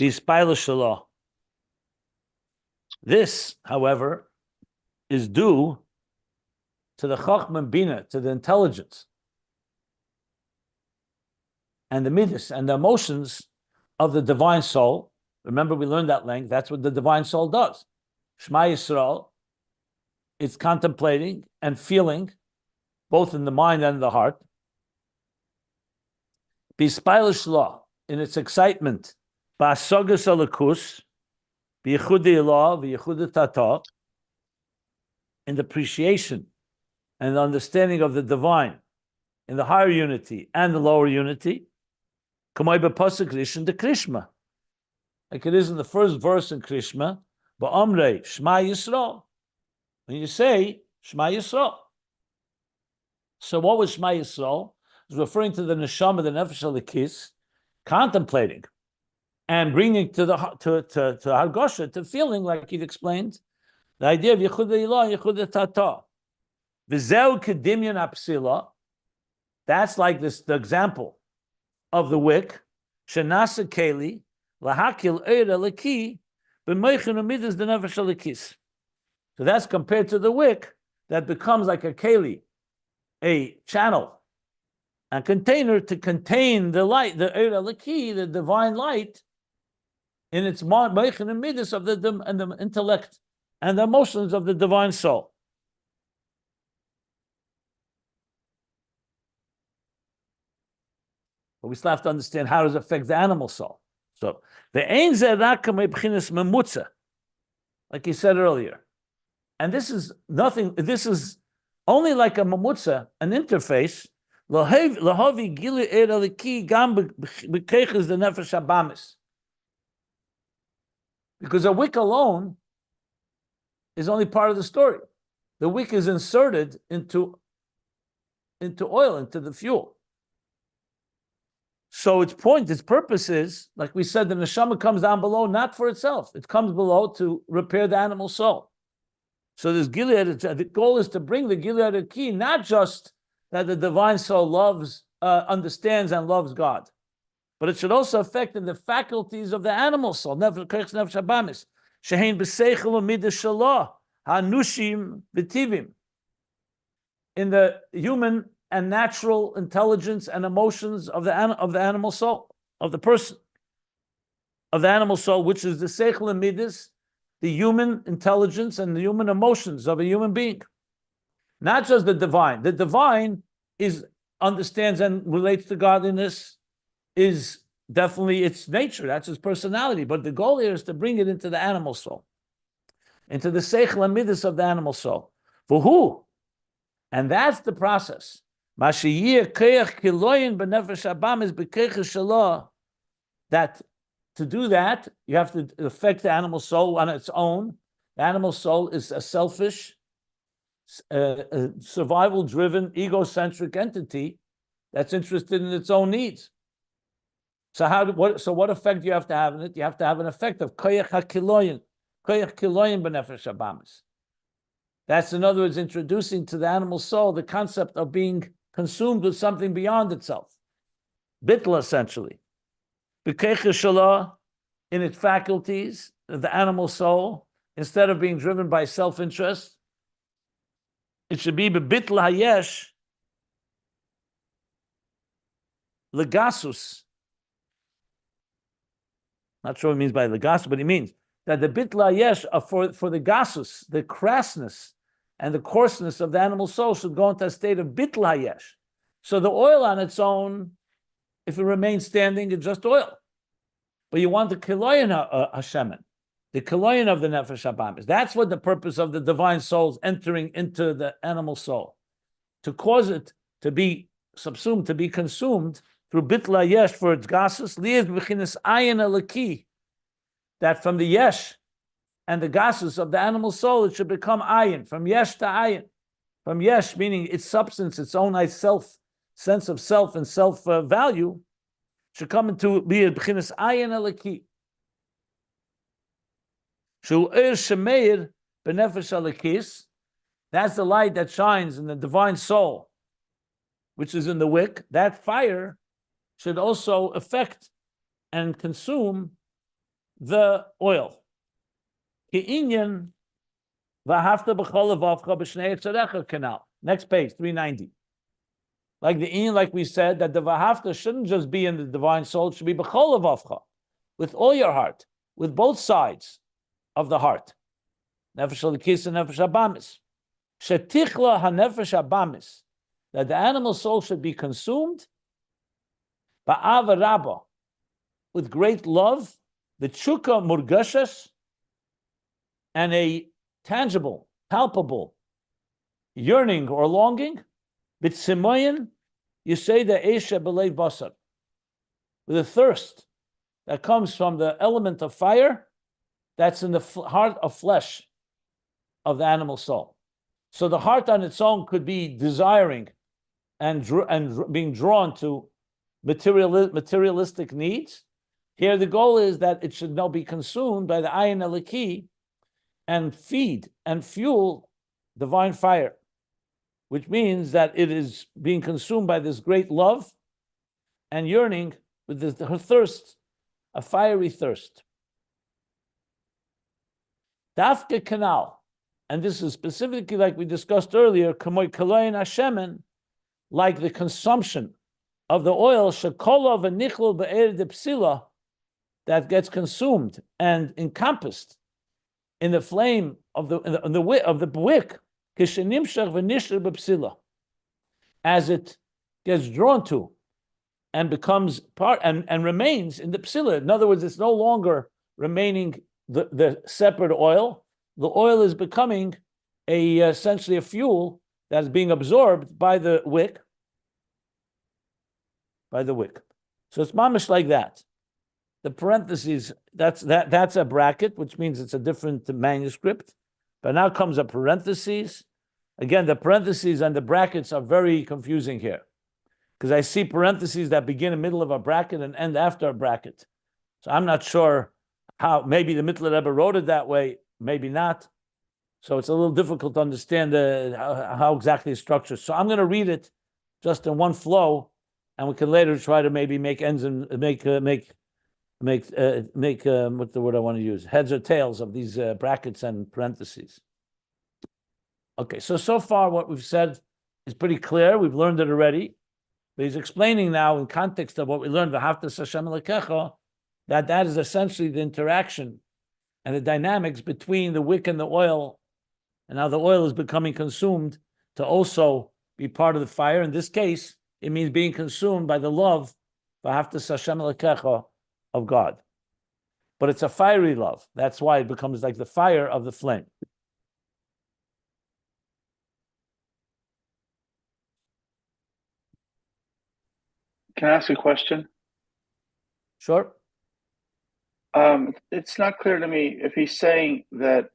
b'ispaila shelo. This, however, is due to the chachma bina, to the intelligence, and the midas and the emotions of the divine soul. Remember, we learned that length. That's what the divine soul does. Shema Yisrael, it's contemplating and feeling, both in the mind and the heart. B'ispailish law, in its excitement, ba'asogas alakus, b'yichudi ilah, b'yichudi tata, in the appreciation and the understanding of the divine, in the higher unity and the lower unity, kamay b'pasuk rishon de Krishma, like it is in the first verse in Krishma, ba'amrei Shema Yisrael, when you say Shema Yisrael. So what was Shema Yisrael? It was referring to the neshama, the nefesh halikis, contemplating and bringing to hargosha, to feeling, like you've explained, the idea of yichud ilah, yichud tata. V'zeu kedimyon apsila. That's like this, the example of the wick. Shenasa keli lahakil eira leki b'meichen umidas the nefesh halikis. So that's compared to the wick that becomes like a keli, a channel, a container to contain the light, the Eira Laki, the divine light, in its moichin and midas of the intellect and the emotions of the divine soul. But we still have to understand how does it affect the animal soul. So the ein zeraka mebchinas memutza, like he said earlier, and this is nothing. This is only like a memutza, an interface. Lahavi gili eraliki gam b'keiches the nefesh habamis, because a wick alone is only part of the story. The wick is inserted into oil, into the fuel. So its purpose is, like we said, the neshama comes down below not for itself. It comes below to repair the animal soul. So this Gilead, the goal is to bring the Gilead key, not just that the divine soul loves, understands and loves God, but it should also affect in the faculties of the animal soul. In the human and natural intelligence and emotions of the animal soul, of the person, of the animal soul, which is the seichel and midas, the human intelligence and the human emotions of a human being. Not just the divine. The divine understands and relates to godliness, is definitely its nature, that's its personality. But the goal here is to bring it into the animal soul, into the seichel and midas of the animal soul. For who? And that's the process. That to do that, you have to affect the animal soul on its own. The animal soul is a selfish, survival-driven, egocentric entity that's interested in its own needs. So what effect do you have to have in it? You have to have an effect of koyach hakiloyin b'nefesh habamis. That's, in other words, introducing to the animal soul the concept of being consumed with something beyond itself. Bitla, essentially. B'keiches in its faculties, the animal soul, instead of being driven by self-interest, it should be b'bitla hayesh legasus. Not sure what he means by legasus, but he means that the bitla hayesh for the gasus, the crassness and the coarseness of the animal soul should go into a state of bitla hayesh. So the oil on its own, if it remains standing, it's just oil. But you want the kiloyin hashemen, the kiloyin of the nefesh habamis. That's what the purpose of the divine souls entering into the animal soul, to cause it to be subsumed, to be consumed through bitla yesh for its gasus, liyaz b'chinas ayin alaki, that from the yesh and the gasus of the animal soul, it should become ayin, from yesh to ayin. From yesh, meaning its substance, its own sense of self and self-value, should come into b'chinas ayin alaki. Shu shemeir b'nefesh alakis. That's the light that shines in the divine soul, which is in the wick. That fire should also affect and consume the oil. Ki'inyan v'hafta b'chol levavcha b'shnei etzarecha canal. Next page, 390. Like the inyan, like we said, that the v'hafta shouldn't just be in the divine soul, it should be b'chol levavcha, with all your heart, with both sides of the heart. Nefesh alikis and nefesh habamis. Shetichla hanefesh habamis, that the animal soul should be consumed ba'ava rabba, with great love, the tshuka murgashes, and a tangible, palpable yearning or longing, b'tzimoyin, you say the esha b'leiv basar, with a thirst that comes from the element of fire that's in the heart of flesh of the animal soul. So the heart on its own could be desiring and being drawn to materialistic needs. Here the goal is that it should now be consumed by the ayin eliki and feed and fuel divine fire, which means that it is being consumed by this great love and yearning with her thirst, a fiery thirst. Dafka canal, and this is specifically like we discussed earlier, kamoy kaloyin hashemen, like the consumption of the oil, shekolav and nichlol be'er de psila, that gets consumed and encompassed in the flame of the wick, as it gets drawn to and becomes part and remains in the psila. In other words, it's no longer remaining the separate oil. The oil is becoming essentially a fuel that's being absorbed by the wick. So it's mamish like that. The parentheses, that's a bracket, which means it's a different manuscript. But now comes a parentheses. Again, the parentheses and the brackets are very confusing here, because I see parentheses that begin in the middle of a bracket and end after a bracket. So I'm not sure how, maybe the Mittler Rebbe wrote it that way, maybe not. So it's a little difficult to understand how exactly it's structured. So I'm going to read it just in one flow, and we can later try to maybe make ends and make what's the word I want to use? Heads or tails of these brackets and parentheses. Okay, so far what we've said is pretty clear. We've learned it already. But he's explaining now in context of what we learned, V'ahavtas Hashem Elokecha, that is essentially the interaction and the dynamics between the wick and the oil, and how the oil is becoming consumed to also be part of the fire. In this case, it means being consumed by the love, V'ahavtas Hashem Elokecha, of God. But it's a fiery love. That's why it becomes like the fire of the flame. Can I ask a question? Sure. It's not clear to me if he's saying that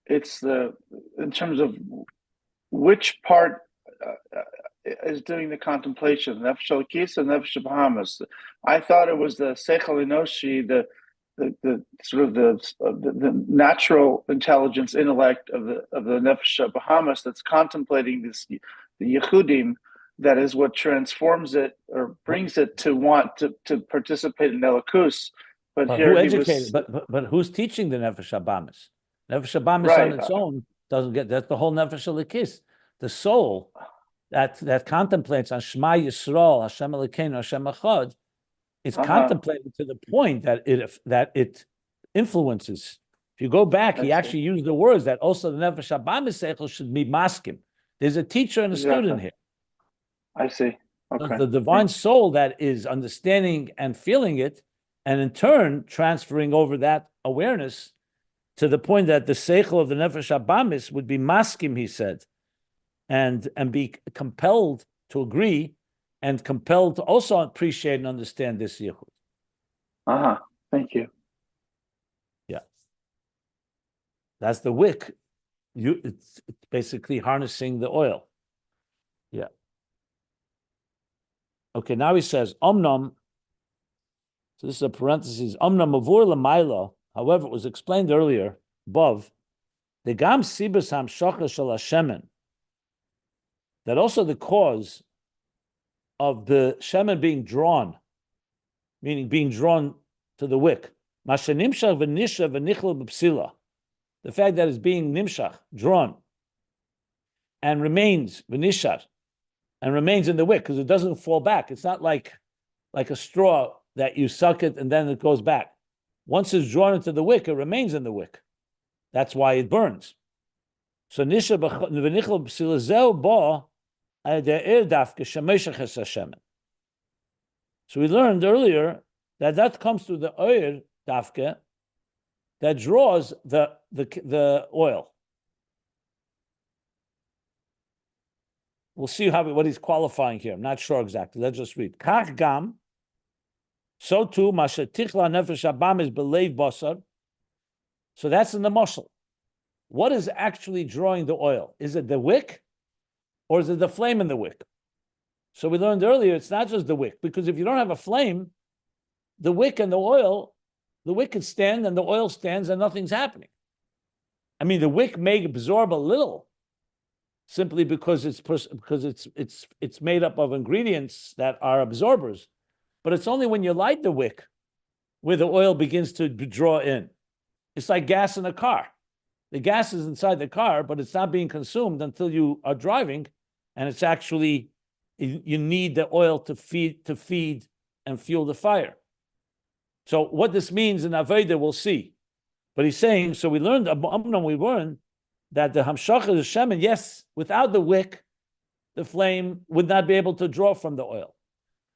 it's in terms of which part is doing the contemplation, Nefesh Elokis and Nefesh Bahamas. I thought it was the Seichel Enoshi, the sort of the natural intelligence, intellect of the Nefesh Bahamas that's contemplating this, the Yehudim. That is what transforms it or brings it to want to participate in Elokus. But here who educated? But who's teaching the Nefesh Habamis? Nefesh Habamis right. on its own doesn't get. That's the whole Nefesh Elokis. The soul that contemplates on Shema Yisrael, Hashem Elokeinu, Hashem Echad, it's contemplating to the point that it influences. If you go back, he actually used the words that also the Nefesh Habamis Seichel should be maskim. There's a teacher and a student here. I see. Okay. The divine soul that is understanding and feeling it, and in turn transferring over that awareness to the point that the seichel of the nefesh habamis would be maskim, he said, and be compelled to agree and compelled to also appreciate and understand this yichud. Thank you. Yeah, that's the wick. It's basically harnessing the oil. Yeah. Okay, now he says, Omnam, so this is a parenthesis, Omnam avur l'mayla, however, it was explained earlier, above, the gam sibas hamshacha shel hashemen, that also the cause of the shemen being drawn, meaning being drawn to the wick, mashenimshach v'nisha v'nichlel b'psila, the fact that it's being nimshach, drawn, and remains v'nishar, and remains in the wick, because it doesn't fall back. It's not like a straw that you suck it and then it goes back. Once it's drawn into the wick, it remains in the wick. That's why it burns. So nisha v'nichel b'sila zeu bo de'er dafke shemeshach es Hashem. So we learned earlier that comes through the oir dafke that draws the oil. We'll see what he's qualifying here. I'm not sure exactly. Let's just read. Kach gam, so too, masha tichla nefesh habam is belev basar. So that's in the muscle. What is actually drawing the oil? Is it the wick, or is it the flame in the wick? So we learned earlier, it's not just the wick, because if you don't have a flame, the wick and the oil, the wick can stand and the oil stands and nothing's happening. I mean, the wick may absorb a little, simply because it's made up of ingredients that are absorbers, but it's only when you light the wick where the oil begins to draw in. It's like gas in a car. The gas is inside the car, but it's not being consumed until you are driving, and it's actually, you need the oil to feed and fuel the fire. So what this means in Aveda, we'll see. But he's saying, so we learned that the Hamshach is Shemen, yes, without the wick, the flame would not be able to draw from the oil.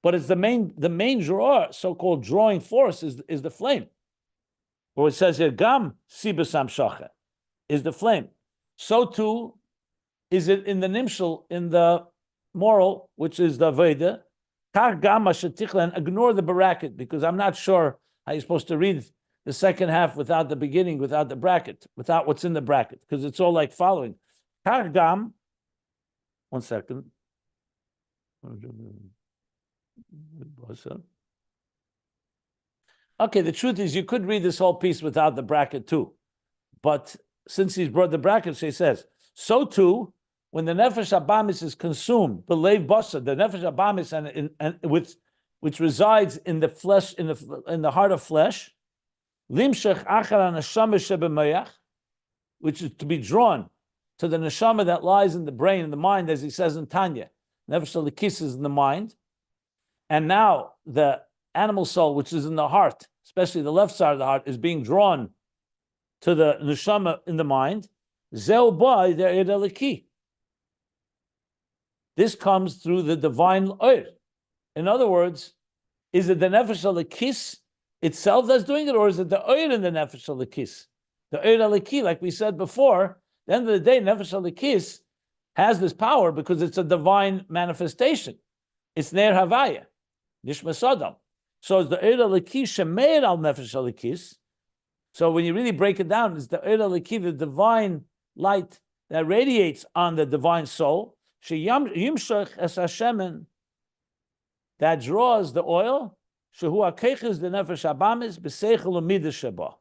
But it's the main drawer, so-called drawing force, is the flame. Or it says here, Gam Sibas Hamshacha is the flame. So too is it in the Nimshal, in the moral, which is the Veda. And ignore the bracket, because I'm not sure how you're supposed to read the second half without the beginning, without the bracket, without what's in the bracket, because it's all like following. Gam, 1 second. Okay, the truth is you could read this whole piece without the bracket too. But since he's brought the bracket, so he says, so too, when the nefesh abamis is consumed, belev basa, the nefesh abamis and which resides in the flesh, in the heart of flesh, limshech achar neshama shebemayach, which is to be drawn to the neshama that lies in the brain and the mind, as he says in Tanya. Nefesh alikis is in the mind, and now the animal soul, which is in the heart, especially the left side of the heart, is being drawn to the neshama in the mind. Zeu ba der eliki. This comes through the divine oir. In other words, is it the nefesh alikis itself that's doing it, or is it the oir in the nefesh alikis? The oir aliki, like we said before, at the end of the day, nefesh alikis has this power because it's a divine manifestation. It's Ner Havaya Nishmas Odom. So it's the oir aliki shemeir al nefesh alikis. So when you really break it down, it's the oir aliki, the divine light that radiates on the divine soul. Yimshach es Hashemen, that draws the oil. Shehu hakeches the nefesh abamis b'seichel u'midas sheba.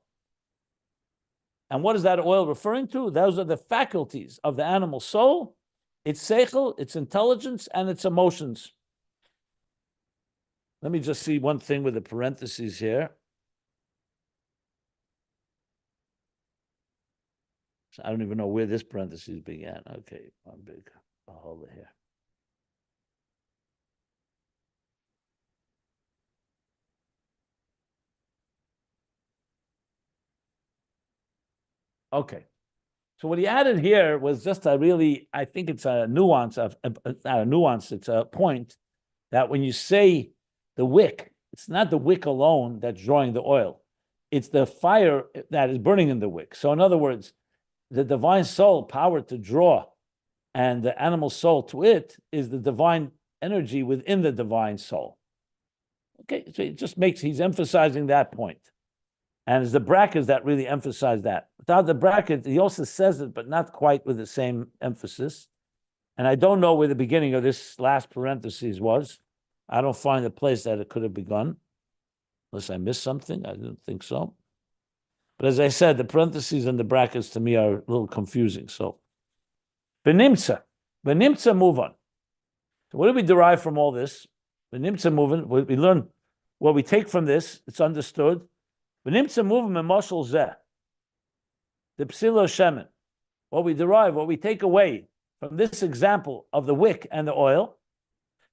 And what is that oil referring to? Those are the faculties of the animal soul. Its seichel, its intelligence, and its emotions. Let me just see one thing with the parentheses here. I don't even know where this parentheses began. Okay, one big hole here. Okay, so what he added here was just I think it's a nuance of, not a nuance, it's a point that when you say the wick, it's not the wick alone that's drawing the oil. It's the fire that is burning in the wick. So in other words, the divine soul power to draw and the animal soul to it is the divine energy within the divine soul. Okay, so it just he's emphasizing that point. And it's the brackets that really emphasize that. Without the bracket, he also says it, but not quite with the same emphasis. And I don't know where the beginning of this last parenthesis was. I don't find a place that it could have begun. Unless I missed something, I didn't think so. But as I said, the parentheses and the brackets to me are a little confusing. So, Benimtza, move on. So what do we derive from all this? Benimtza moving, we learn what we take from this, it's understood. Benimtza moving, memoshel zeh. The psilo shemen. What we derive, what we take away from this example of the wick and the oil,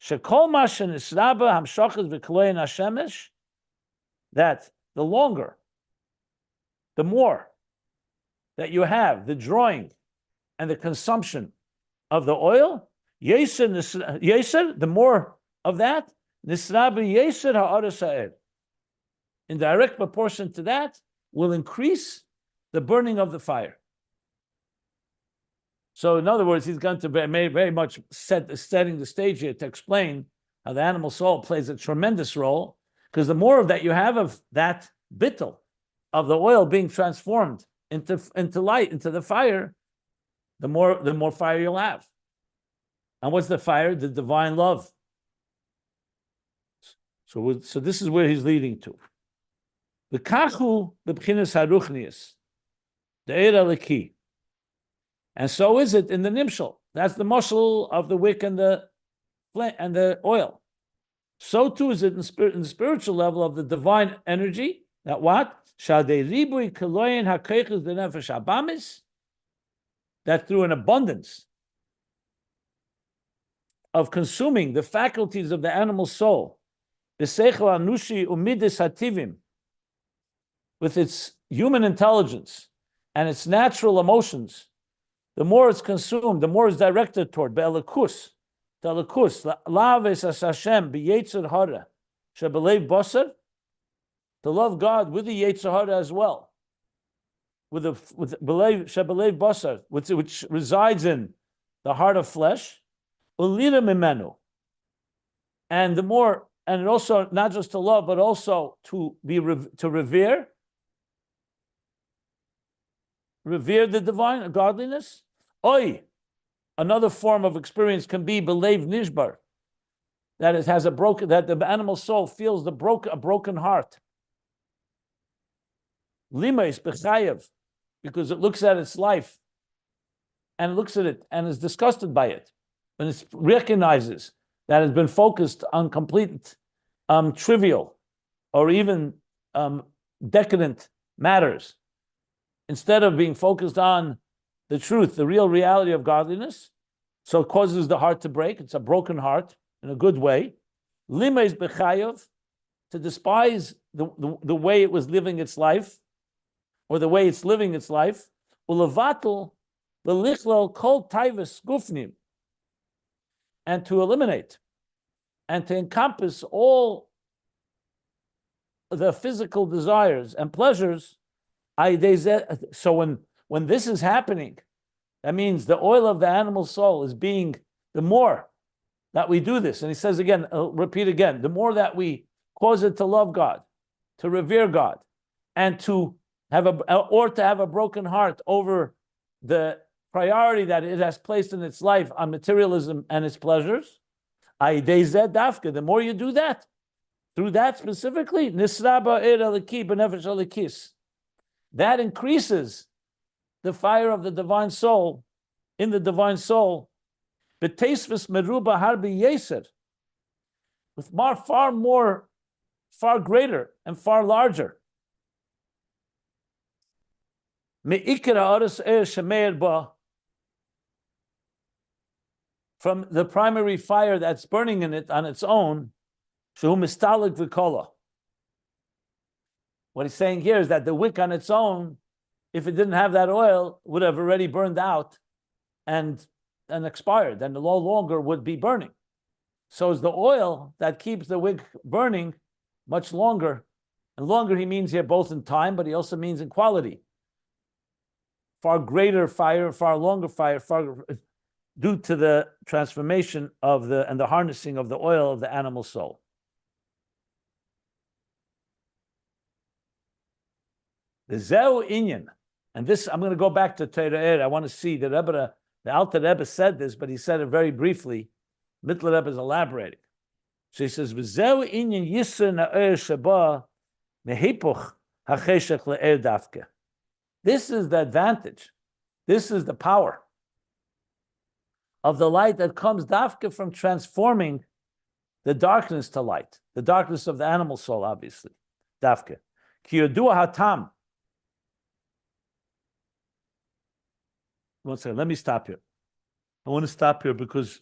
shekol mashen israba hamshachas v'kloyin hashemesh, that the longer, the more that you have the drawing and the consumption of the oil, yeser, the more of that, nisrabi yeser ha'aras ha'er. In direct proportion to that, will increase the burning of the fire. So in other words, he's going to very much setting the stage here to explain how the animal soul plays a tremendous role, because the more of that you have of that bittul, of the oil being transformed into light, into the fire, the more fire you'll have. And what's the fire? The divine love. So this is where he's leading to. The kachu b'bchinas haruchnius, the eir aliki. And so is it in the nimshal. That's the muscle of the wick and the oil. So too is it in the spiritual level of the divine that what? That through an abundance of consuming the faculties of the animal soul, the seichel anushi umidis hativim, with its human intelligence and its natural emotions, the more it's consumed, the more it's directed toward be'elakus, telekus, laves as Hashem b'yetzer hara, shebelev basar, to love God with the yetzer hara as well, with belev shebelev basar, which resides in the heart of flesh, ulira mimenu, and the more, and also not just to love, but also to revere the divine godliness. Oi, another form of experience can be belev nishbar, that it has that the animal soul feels a broken heart. Lima is bechayev, because it looks at its life and looks at it and is disgusted by it, and it recognizes that it's been focused on complete trivial or even decadent matters, instead of being focused on the truth, the real reality of godliness. So it causes the heart to break. It's a broken heart in a good way. Lima is bechayev, to despise the way it was living its life, or the way it's living its life. Ulevatul v'lichlal kol taivas gufnim, and to eliminate and to encompass all the physical desires and pleasures. So when this is happening, that means the oil of the animal soul is being, the more that we do this, and he says again, I'll repeat again, the more that we cause it to love God, to revere God, and to have a broken heart over the priority that it has placed in its life on materialism and its pleasures, the more you do that, through that specifically, that increases the fire of the divine soul, in the divine soul, with far greater and far larger. From the primary fire that's burning in it on its own, what he's saying here is that the wick on its own, if it didn't have that oil, would have already burned out and expired, and no longer would be burning. So it's the oil that keeps the wick burning much longer. And longer, he means here both in time, but he also means in quality. Far greater fire, far longer fire, due to the transformation of and the harnessing of the oil of the animal soul. The Zeu Inyan, and this, I'm going to go back to Torah. I want to see the Rebbe, the Alter Rebbe said this, but he said it very briefly. Mittler Rebbe is elaborating. So he says, "V'zeu inyan yisr na'er sheba mehipuch hacheshech le'er dafke." This is the advantage. This is the power of the light that comes dafke from transforming the darkness to light, the darkness of the animal soul, obviously. Dafke. Ki yodua hatam. One second, let me stop here. I want to stop here because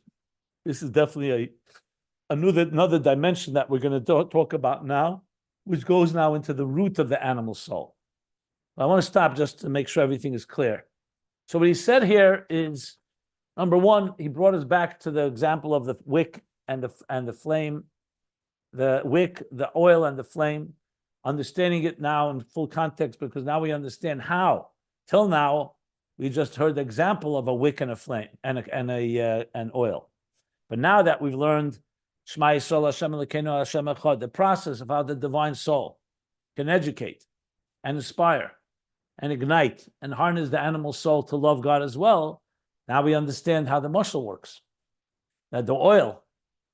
this is definitely another dimension that we're going to talk about now, which goes now into the root of the animal soul. I want to stop just to make sure everything is clear. So what he said here is, number one, he brought us back to the example of the wick and the flame, the wick, the oil and the flame, understanding it now in full context, because now we understand how. Till now, we just heard the example of a wick and a flame and an oil. But now that we've learned Shema Yisrael Hashem Elokeinu Hashem Echad, the process of how the divine soul can educate and inspire and ignite and harness the animal soul to love God as well, now we understand how the muscle works. That the oil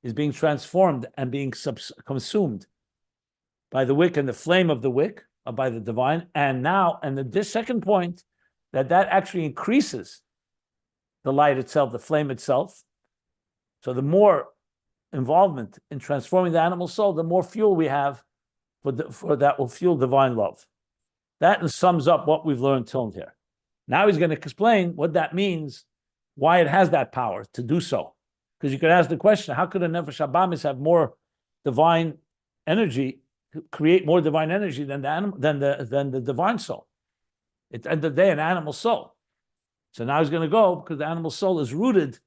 is being transformed and being consumed by the wick and the flame of the wick, or by the divine. And now, this second point, that actually increases the light itself, the flame itself. So the more involvement in transforming the animal soul, the more fuel we have for that will fuel divine love. That sums up what we've learned till here. Now he's going to explain what that means, why it has that power to do so. Because you could ask the question, how could a Nefesh Habamis have more divine energy create more divine energy than the animal, than the divine soul. It's at the end of the day an animal soul. So now he's going to go because the animal soul is rooted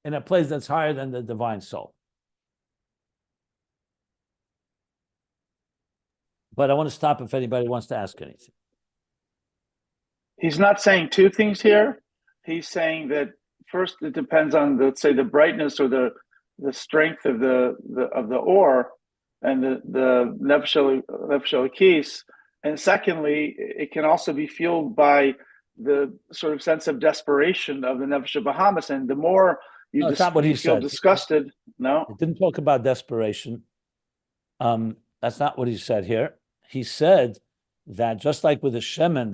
in a place that's higher than the divine soul. But I want to stop if anybody wants to ask anything. He's not saying two things here. He's saying that first it depends on, let's say, the brightness or the strength of the ore and the nefesh keys. And secondly, it can also be fueled by the sort of sense of desperation of the nefesh Bahamas. And the more you, No, it's not what he feel said. disgusted, no? He didn't talk about desperation. That's not what he said here. He said that just like with the shemen,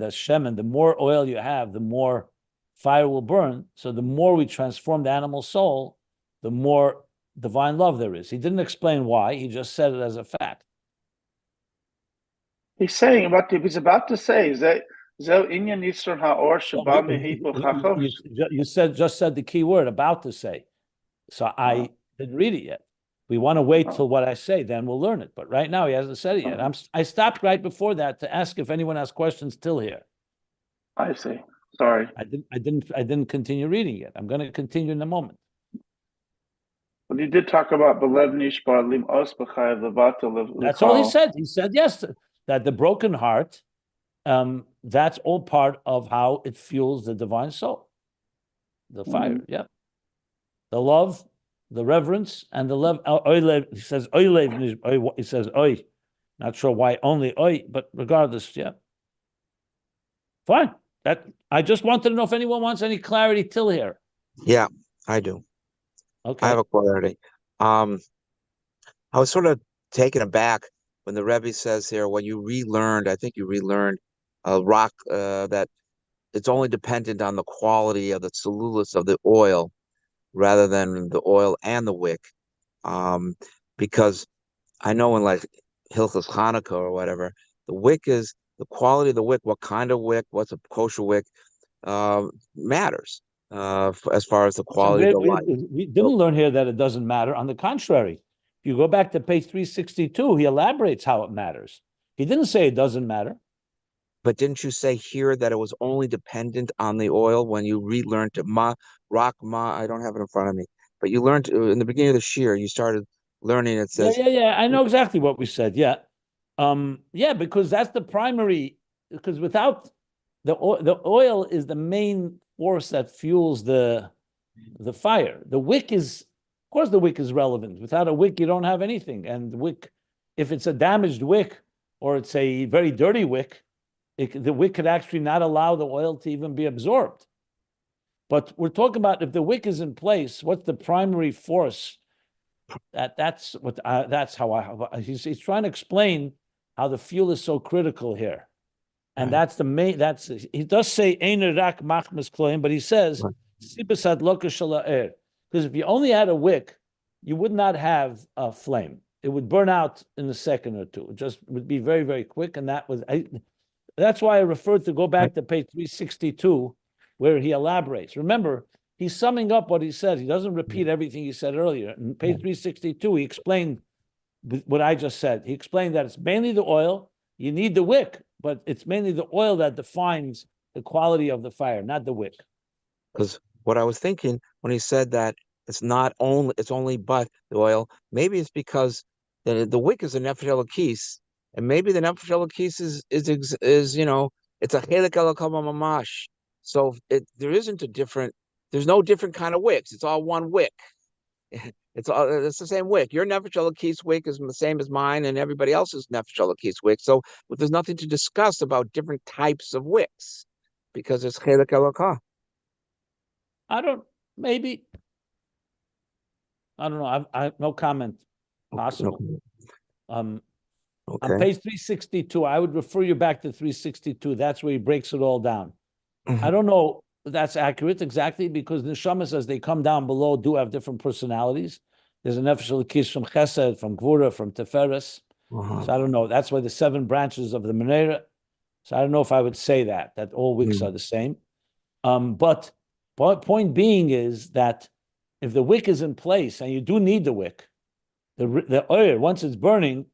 the more oil you have, the more fire will burn. So the more we transform the animal soul, the more divine love there is. He didn't explain why. He just said it as a fact. He's saying what he's about to say is that you just said the key word, about to say. So I didn't read it yet. We want to wait till what I say, then we'll learn it. But right now he hasn't said it yet. I stopped right before that to ask if anyone has questions still here. I see. Sorry. I didn't continue reading yet. I'm going to continue in a moment. But he did talk about belev nishbar lim os b'chayev levato. That's all he said. He said yes, that the broken heart, that's all part of how it fuels the divine soul, the fire. Yeah, the love, the reverence, and the love. He says oy. He says oy. Not sure why only oy, but regardless, yeah. Fine. That I just wanted to know if anyone wants any clarity till here. Yeah, I do. Okay. I have a clarity. I was sort of taken aback when the Rebbe says here, when you relearned, I think you relearned rock that it's only dependent on the quality of the cellulose of the oil rather than the oil and the wick. Because I know in like Hilchos Hanukkah or whatever, the wick is the quality of the wick, what kind of wick, what's a kosher wick, matters as far as the quality of the light. We didn't learn here that it doesn't matter. On the contrary, if you go back to page 362, he elaborates how it matters. He didn't say it doesn't matter. But didn't you say here that it was only dependent on the oil when you relearned to rock I don't have it in front of me, but you learned in the beginning of the shir, you started learning. It says, yeah. I know exactly what we said. Yeah. Because that's the primary, because without the oil is the main force that fuels the fire. The wick is, of course, the wick is relevant. Without a wick, you don't have anything. And the wick, if it's a damaged wick or it's a very dirty wick, the wick could actually not allow the oil to even be absorbed. But we're talking about if the wick is in place, what's the primary force? That's how he's trying to explain how the fuel is so critical here. And right. That's the main, he does say, rak machmas kloim, but he says, because if you only had a wick, you would not have a flame. It would burn out in a second or two. It just would be very, very quick. And that's why I referred to go back to page 362, where he elaborates. Remember, he's summing up what he said. He doesn't repeat everything he said earlier. In page 362, he explained what I just said. He explained that it's mainly the oil. You need the wick, but it's mainly the oil that defines the quality of the fire, not the wick. Because what I was thinking when he said that it's only but the oil, maybe it's because the wick is a nefesh elokis, and maybe the nefesh elokis is it's a chelik elokam mamash. So there's no different kind of wicks. It's all one wick. It's the same wick. Your nefesh elokis wick is the same as mine and everybody else's nefesh elokis wick. So there's nothing to discuss about different types of wicks because it's chelik elokah. I don't know. I have no comment possible. Okay. On page 362, I would refer you back to 362. That's where he breaks it all down. I don't know if that's accurate exactly, because neshamas, as they come down below, do have different personalities. There's a nefesh elokis from chesed, from gvura, from teferes. So I don't know. That's why the 7 branches of the menorah. So I don't know if I would say that all wicks are the same. But point being is that if the wick is in place, and you do need the wick, the oil, once it's burning,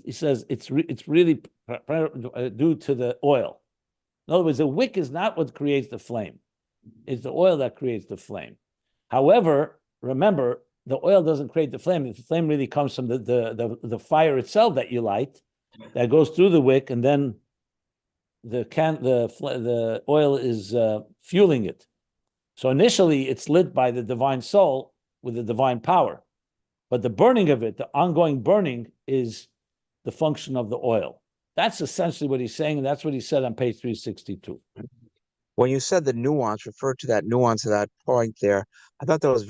he says it's really due to the oil. In other words, the wick is not what creates the flame. It's the oil that creates the flame. However, remember, the oil doesn't create the flame. The flame really comes from the fire itself that you light, that goes through the wick, and then the oil is fueling it. So initially, it's lit by the divine soul with the divine power. But the burning of it, the ongoing burning, is the function of the oil. That's essentially what he's saying, and that's what he said on page 362. When you said the nuance, referred to that nuance of that point there, I thought that was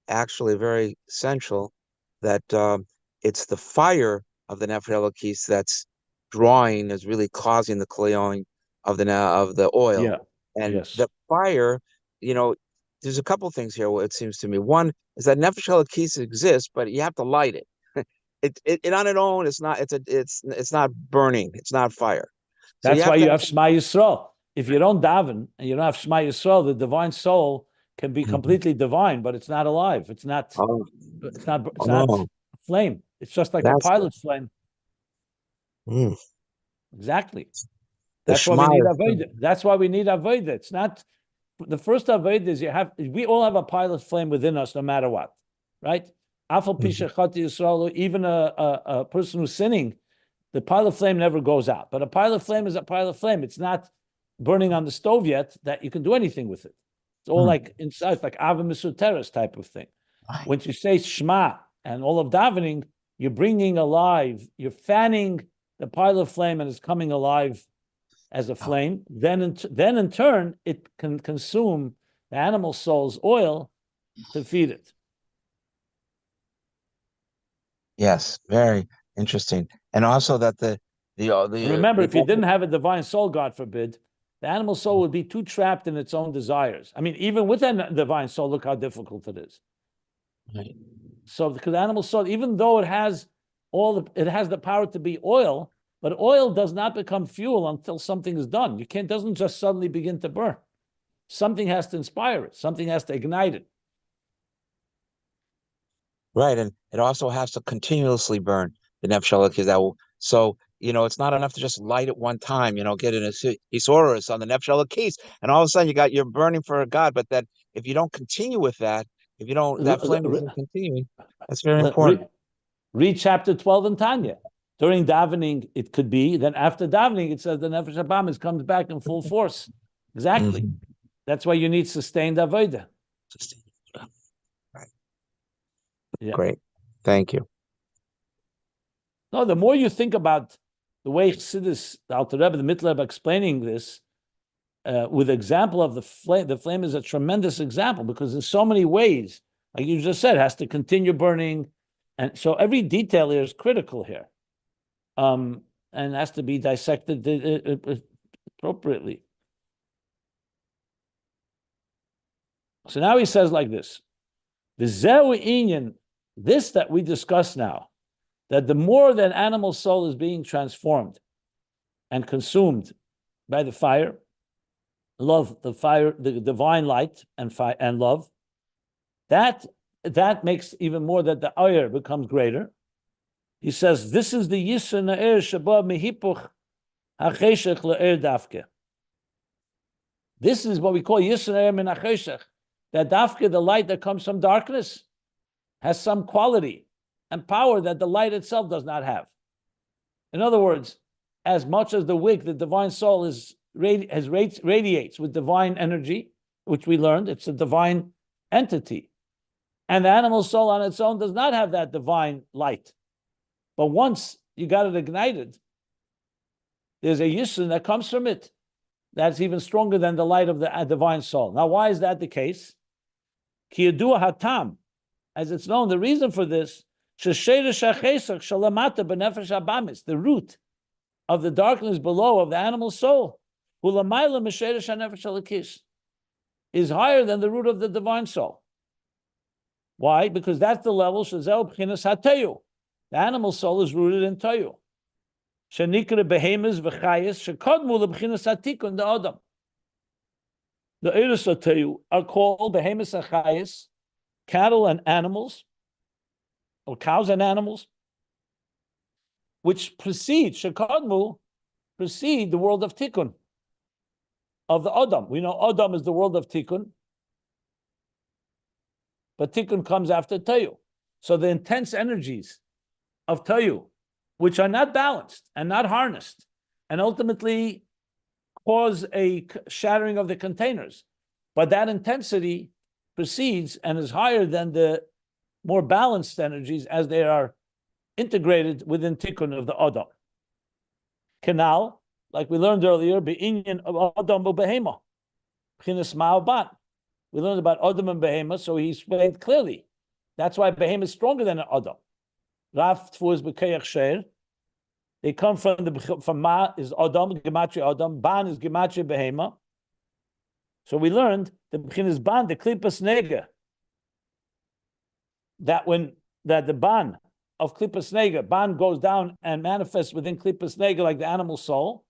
actually very essential, that it's the fire of the Nefesh Elokis that's drawing, is really causing the kleon of the oil. Yeah. And Yes. the fire, there's a couple things here, it seems to me. One is that Nefesh Elokis exists, but you have to light it. It on its own, it's not burning, it's not fire. So that's why you have Shema Yisrael. If you don't daven and you don't have Shema Yisrael, the divine soul can be completely divine, but it's not alive. It's not flame. It's just like a pilot flame. Exactly. That's why we need Avodah. That's why we need Avodah. It's not the first Avodah is we all have a pilot flame within us, no matter what, right? Even a person who's sinning, the pilot flame never goes out. But a pilot flame is a pilot flame. It's not burning on the stove yet that you can do anything with it. It's all like inside, it's like Ava Misuteres type of thing. When you say Shema and all of davening, you're bringing alive, you're fanning the pilot flame and it's coming alive as a flame. Then in turn, it can consume the animal soul's oil to feed it. Yes, very interesting. And also that remember, if you didn't have a divine soul, God forbid, the animal soul would be too trapped in its own desires. I mean, even with a divine soul, look how difficult it is. Right. So, because the animal soul, even though it has the power to be oil, but oil does not become fuel until something is done. Doesn't just suddenly begin to burn. Something has to inspire it. Something has to ignite it. Right, and it also has to continuously burn the Nefesh Elokis. So it's not enough to just light it one time. Get an Isorus on the Nefesh Elokis, and all of a sudden you're burning for God. But that if you don't continue with that, if you don't, that flame isn't continuing. That's very important. Read chapter 12 in Tanya. During davening, it could be. Then after davening, it says the Nefesh Habamis comes back in full force. Exactly. Mm-hmm. That's why you need sustained avodah. Right. Yeah. Great. Thank you. No, the more you think about the way Chassidus, the Alter Rebbe, the Mittler Rebbe explaining this with the example of the flame is a tremendous example because in so many ways, like you just said, it has to continue burning. And so every detail here is critical here. And has to be dissected appropriately. So now he says like this, the Zeu Inyan, this that we discuss now, that the more that animal soul is being transformed and consumed by the fire, the divine light and love, that makes even more that the oyer becomes greater. He says, this is the Yisra Na'er Shabbat Mehipuch HaCheshech La'er Dafke. This is what we call Yisra Na'er Min HaCheshech. That Dafke, the light that comes from darkness, has some quality and power that the light itself does not have. In other words, as much as the wick, the divine soul radiates with divine energy, which we learned, it's a divine entity. And the animal soul on its own does not have that divine light. But once you got it ignited, there's a yisr that comes from it that's even stronger than the light of the divine soul. Now, why is that the case? Ki yadua hatam, as it's known, the reason for this, the root of the darkness below of the animal soul, is higher than the root of the divine soul. Why? Because that's the level the animal soul is rooted in Tohu. The Eres of Tohu are called behemoths and chayas, cattle and animals, or cows and animals, which precede Shekadmu, precede the world of Tikkun, of the Odom. We know Odom is the world of Tikkun, but Tikkun comes after Tohu. So the intense energies of Tohu, which are not balanced and not harnessed, and ultimately cause a shattering of the containers, but that intensity precedes and is higher than the more balanced energies as they are integrated within Tikkun of the Odom. Canal, like we learned earlier, be'inyan of Odom u'behema, b'chinas ma'aban. We learned about Odom and Behema, so he explained clearly. That's why Behema is stronger than an Odom. Raf Tfu is b'keyach sheir. They come from Ma is Odom, Gematria Odom, Ban is Gematria Behema. So we learned the b'chinas Ban, the Klipas Nega, that the Ban of Klipas Nega, Ban goes down and manifests within Klipas Nega like the animal soul.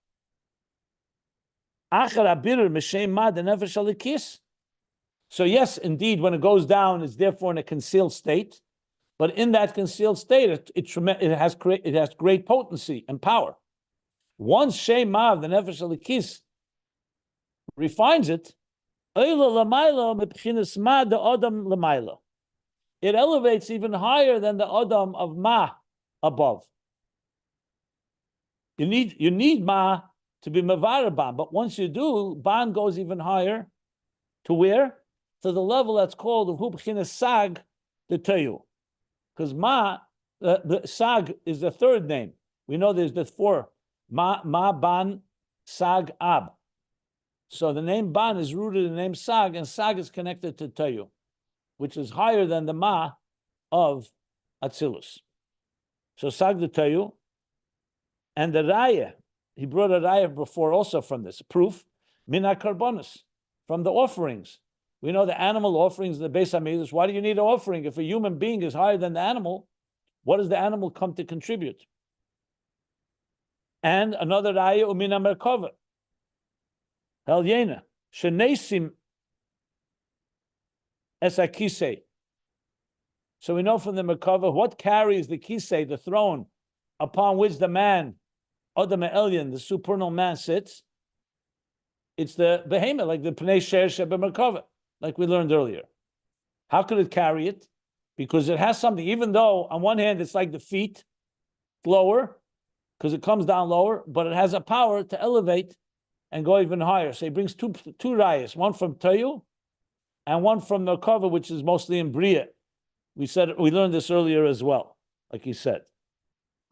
Achar abirur m'shem ma the nefesh alikis. So yes, indeed, when it goes down, it's therefore in a concealed state. But in that concealed state, it has great potency and power. Once Shem Mav, the Nefesh Alikis, refines it, it elevates even higher than the Odom of Ma above. You need Ma to be Mavar Ban, but once you do, Ban goes even higher. To where? To the level that's called Hu B'chinas Sag, the Tohu. Because Ma, the Sag is the third name. We know there's the four. Ma, Ban, Sag, Ab. So the name Ban is rooted in the name Sag, and Sag is connected to Tohu, which is higher than the Ma of Atzilus. So Sag the Tohu. And the Raya, he brought a Raya before also from this. Proof, Mina Karbonis, from the offerings. We know the animal offerings in the Beis HaMikdash. Why do you need an offering? If a human being is higher than the animal, what does the animal come to contribute? And another Raya, Umina Merkava. Hel Yena. Shenesim Esakise. So we know from the Merkava what carries the Kisei, the throne, upon which the man, Adam Elyon, the supernal man, sits. It's the behemoth, like the Pnei Sher Sheba Merkava, like we learned earlier. How could it carry it? Because it has something, even though on one hand it's like the feet, lower, because it comes down lower, but it has a power to elevate and go even higher. So he brings two rayas, one from Tohu and one from Merkava, which is mostly in Bria. We learned this earlier as well, like he said.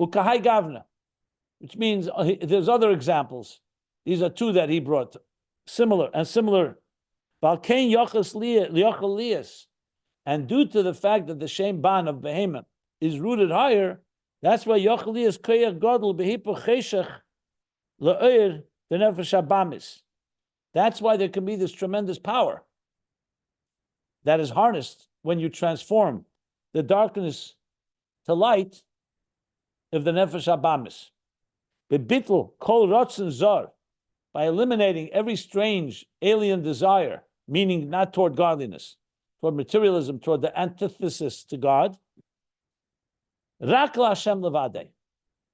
Ukahai Gavna, which means there's other examples. These are two that he brought. Similar. Valkain Yochas Lias. And due to the fact that the Shem Ban of Behemoth is rooted higher, that's why Yochas Lias Koyach Godel Behipo Cheshach Le'er the Nefesh Abamis. That's why there can be this tremendous power that is harnessed when you transform the darkness to light of the Nefesh Abamis. Bebitl Kol Rotzen Zar, by eliminating every strange alien desire, meaning not toward godliness, toward materialism, toward the antithesis to God. Rak la Hashem levadei,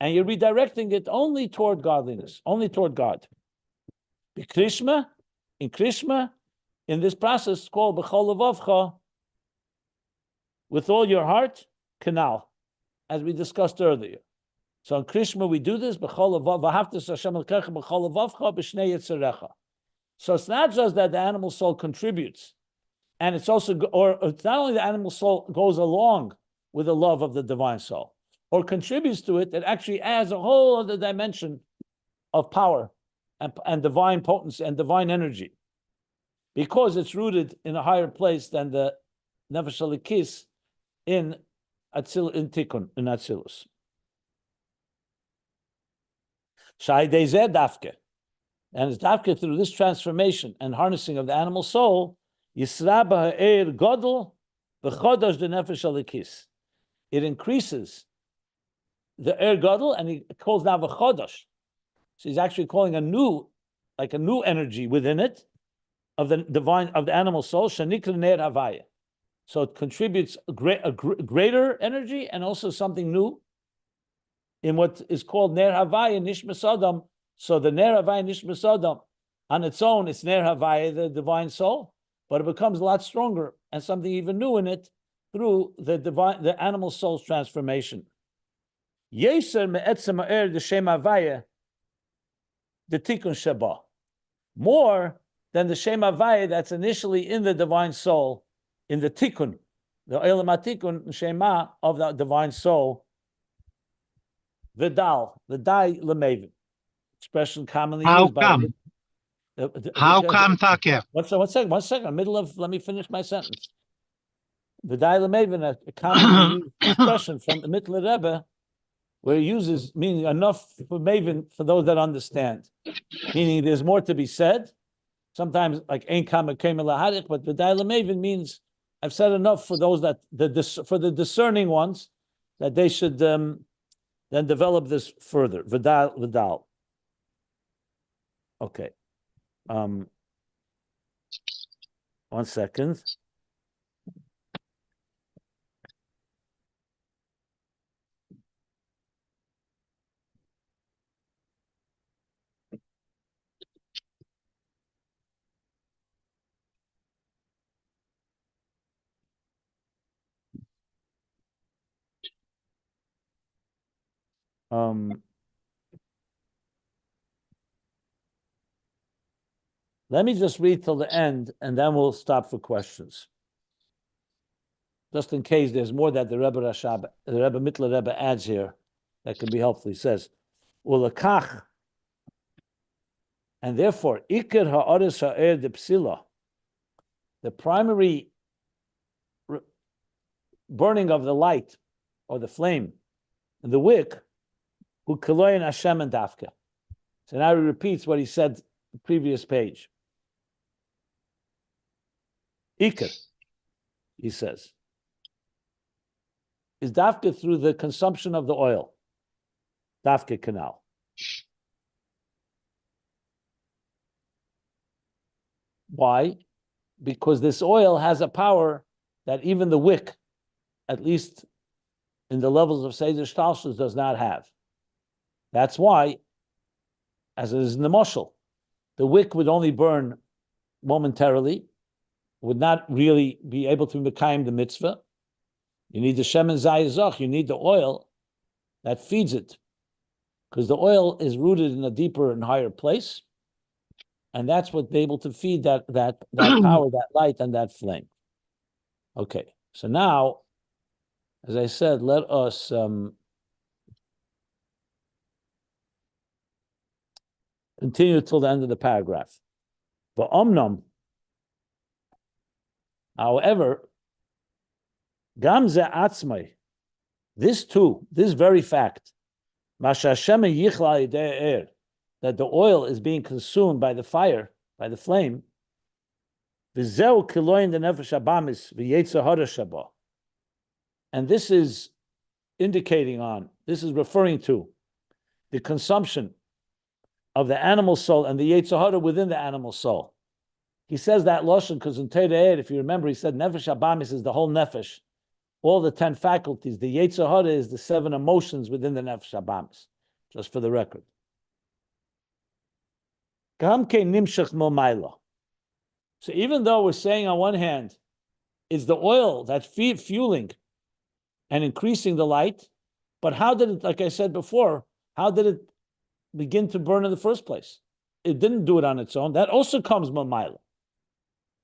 and you're redirecting it only toward godliness, only toward God. Krishma, in this process called b'chol levavcha, with all your heart, canal, as we discussed earlier. So in Krishma we do this. So it's not just that the animal soul contributes, and it's also, or it's not only the animal soul goes along with the love of the divine soul, or contributes to it, it actually adds a whole other dimension of power and divine potency and divine energy, because it's rooted in a higher place than the Nefesh Alikis in Tikkun, in Atzilus. And it's dafke through this transformation and harnessing of the animal soul, Yisra b'ha'er godel v'chodosh the nefesh alikis. It increases the er godel, and he calls now v'chodosh. So he's actually calling a new energy within it of the divine, of the animal soul. Shanikra Ner Havaya. So it contributes a greater energy and also something new in what is called Ner Havaya Nishmas Odom. So the Ner Havaya Nishmas Odom, on its own, it's Ner Havaya, the divine soul, but it becomes a lot stronger and something even new in it through the animal soul's transformation. Yeser me'etzem ha'er d'shem Havaya, the Tikkun Sheba. More than the Shem Havaya that's initially in the divine soul, in the Tikkun, the Olam HaTikkun Shema of the divine soul, Vidal, the Dai Lemevin, expression commonly How used by come? How come, Tucker? One second. Let me finish my sentence. The Dai Lemevin, a commonly used expression from the Mittler Rebbe, where it uses meaning enough for Maven for those that understand, meaning there's more to be said. Sometimes like Ein Kama Kema Lahadik, but the Dai Lemevin means I've said enough for those that for the discerning ones that they should then develop this further. Vidal. Okay. 1 second. Let me just read till the end, and then we'll stop for questions. Just in case there's more that the Rebbe Mittler Rebbe adds here that can be helpful. He says, "Ulakach," and therefore, Iker ha'oris ha'er de psila, the primary burning of the light or the flame in the wick, who kiloyin Hashem and dafka. So now he repeats what he said the previous page. Iker, he says, is dafka through the consumption of the oil, dafka canal. Why? Because this oil has a power that even the wick, at least in the levels of Seder Shtalshus, does not have. That's why, as it is in the Moshel, the wick would only burn momentarily, would not really be able to mekayim the mitzvah. You need the shemen zayizach, you need the oil that feeds it, because the oil is rooted in a deeper and higher place, and that's what's able to feed that power, that light, and that flame. Okay, so now, as I said, let us continue till the end of the paragraph. But however, gamze atzmai, this too, this very fact, that the oil is being consumed by the fire, by the flame, and this is indicating on, this is referring to the consumption of the animal soul and the Yetzer Hara within the animal soul. He says that Lashon because in Torah, if you remember, he said Nefesh Abamis is the whole Nefesh, all the 10 faculties. The Yetzer Hara is the 7 emotions within the Nefesh Abamis, just for the record. So even though we're saying on one hand, it's the oil that's fueling and increasing the light, but how did it, like I said before, how did it begin to burn in the first place? It didn't do it on its own. That also comes Mamayla.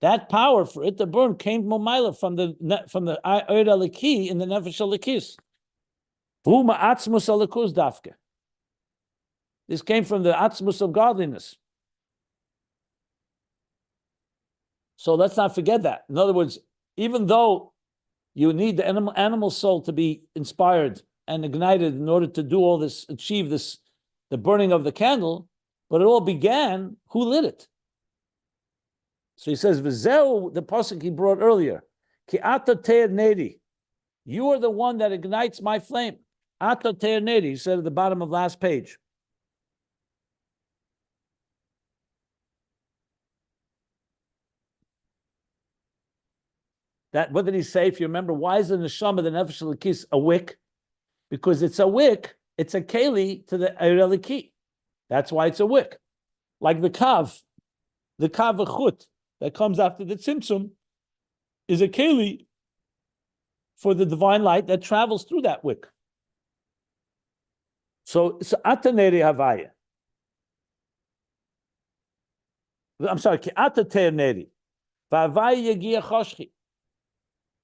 That power for it to burn came Mamayla from the Oyer Aliki in the Nefesh Alikis. Dafke. This came from the Atzmus of godliness. So let's not forget that. In other words, even though you need the animal soul to be inspired and ignited in order to do all this, achieve this, the burning of the candle, but it all began, who lit it? So he says, V'zeu, the pasuk he brought earlier, Ki ata te'er neri, you are the one that ignites my flame. Ata te'er neri, he said at the bottom of last page. That what did he say? If you remember, why is the neshama, the nefesh elokis, a wick? Because it's a wick. It's a keli to the eir eliki. That's why it's a wick. Like the kav v'chut that comes after the tzimtzum is a keli for the divine light that travels through that wick. So ata Ner Havaya. I'm sorry, ata ter neri. V'havaya yagia choshchi.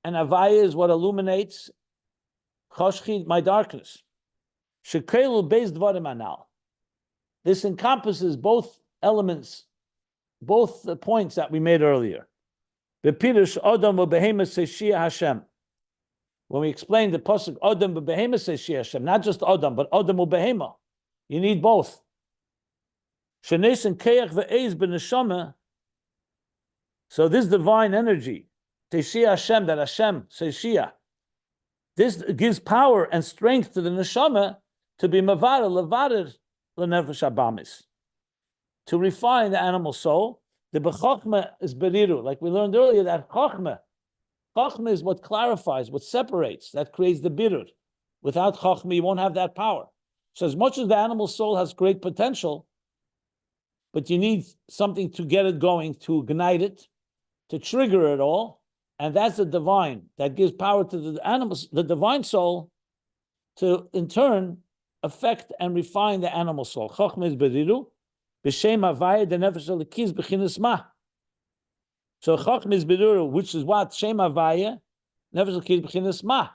And Havaya is what illuminates choshchi, my darkness. Shekelu beis dvarim anal. This encompasses both elements, both the points that we made earlier. Bepirush Odom u'behemus seshia Hashem. When we explained the pasuk Odom u'behemus seshia Hashem, not just Odom, but Odom u'behema. You need both. Shenes keach ve'ez b'neshama. So this divine energy, Teshia Hashem, that Hashem, Seshia, this gives power and strength to the neshama to be mavarer, levarer, lenefesh habamis, to refine the animal soul. The bechachma is beriru, like we learned earlier, that chachma is what clarifies, what separates, that creates the birur. Without chachma, you won't have that power. So as much as the animal soul has great potential, but you need something to get it going, to ignite it, to trigger it all, and that's the divine that gives power to the animals, the divine soul, to in turn affect and refine the animal soul. Chachma is beriru, b'shem havaya the nefesh elokis b'chinas ma. So chachma is beriru, which is what shem havaya nefesh elokis b'chinas ma.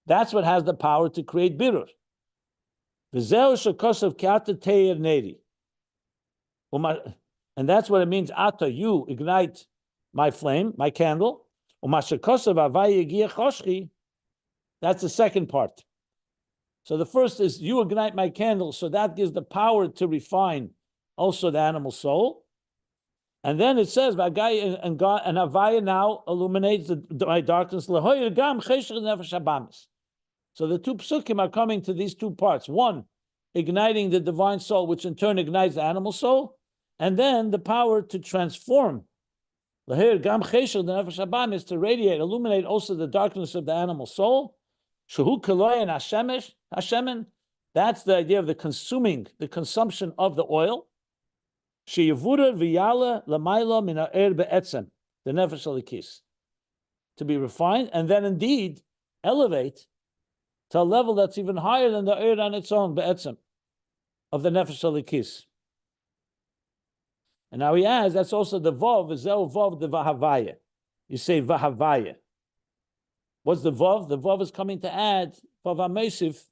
That's what has the power to create birur. V'zeu shekosav k'ata teir neri. And that's what it means. Ata, you ignite my flame, my candle. That's the second part. So the first is you ignite my candle, so that gives the power to refine also the animal soul. And then it says, and Havaya now illuminates my darkness. So the two psukim are coming to these two parts. One, igniting the divine soul, which in turn ignites the animal soul, and then the power to transform. Lahir gam chesher the nefesh habam is to radiate, illuminate also the darkness of the animal soul. Shehu kaloy and hashemen. That's the idea of the consumption of the oil. Sheyavura v'yala lamayla min ha'er be'etzem, the nefesh elokis, to be refined and then indeed elevate to a level that's even higher than the er on its own be'etzem of the nefesh elokis. And now he adds, that's also the vav, zeu vav the vahavaya. You say vahavaya. What's the vav? The vav is coming to add, vav hamesiv,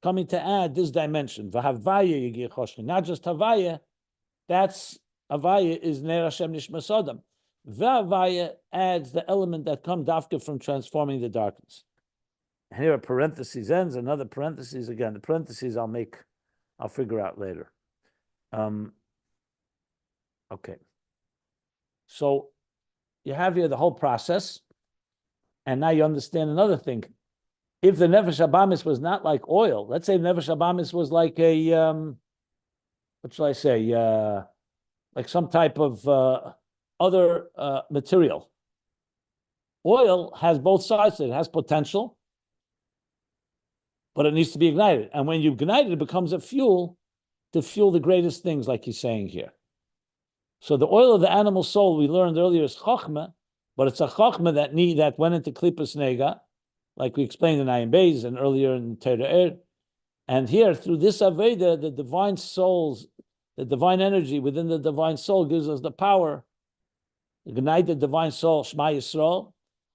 coming to add this dimension. Vahavaya yigir choshni. Not just havaya, that's, havaya is Ner Havaya Nishmas Odom. Vahavaya adds the element that comes dafka from transforming the darkness. And here a parenthesis ends, another parenthesis again. The parentheses I'll figure out later. Okay. So you have here the whole process, and now you understand another thing. If the nefesh habamis was not like oil, let's say nefesh habamis was like a, what shall I say, like some type of other material. Oil has both sides. It has potential, but it needs to be ignited. And when you ignite it, it becomes a fuel to fuel the greatest things, like he's saying here. So the oil of the animal soul we learned earlier is chachma, but it's a chachma that went into klipas nega, like we explained in Ayin Beis and earlier in Torah. And here, through this Aveda, the divine souls, the divine energy within the divine soul gives us the power, ignite the divine soul, Shema Yisrael,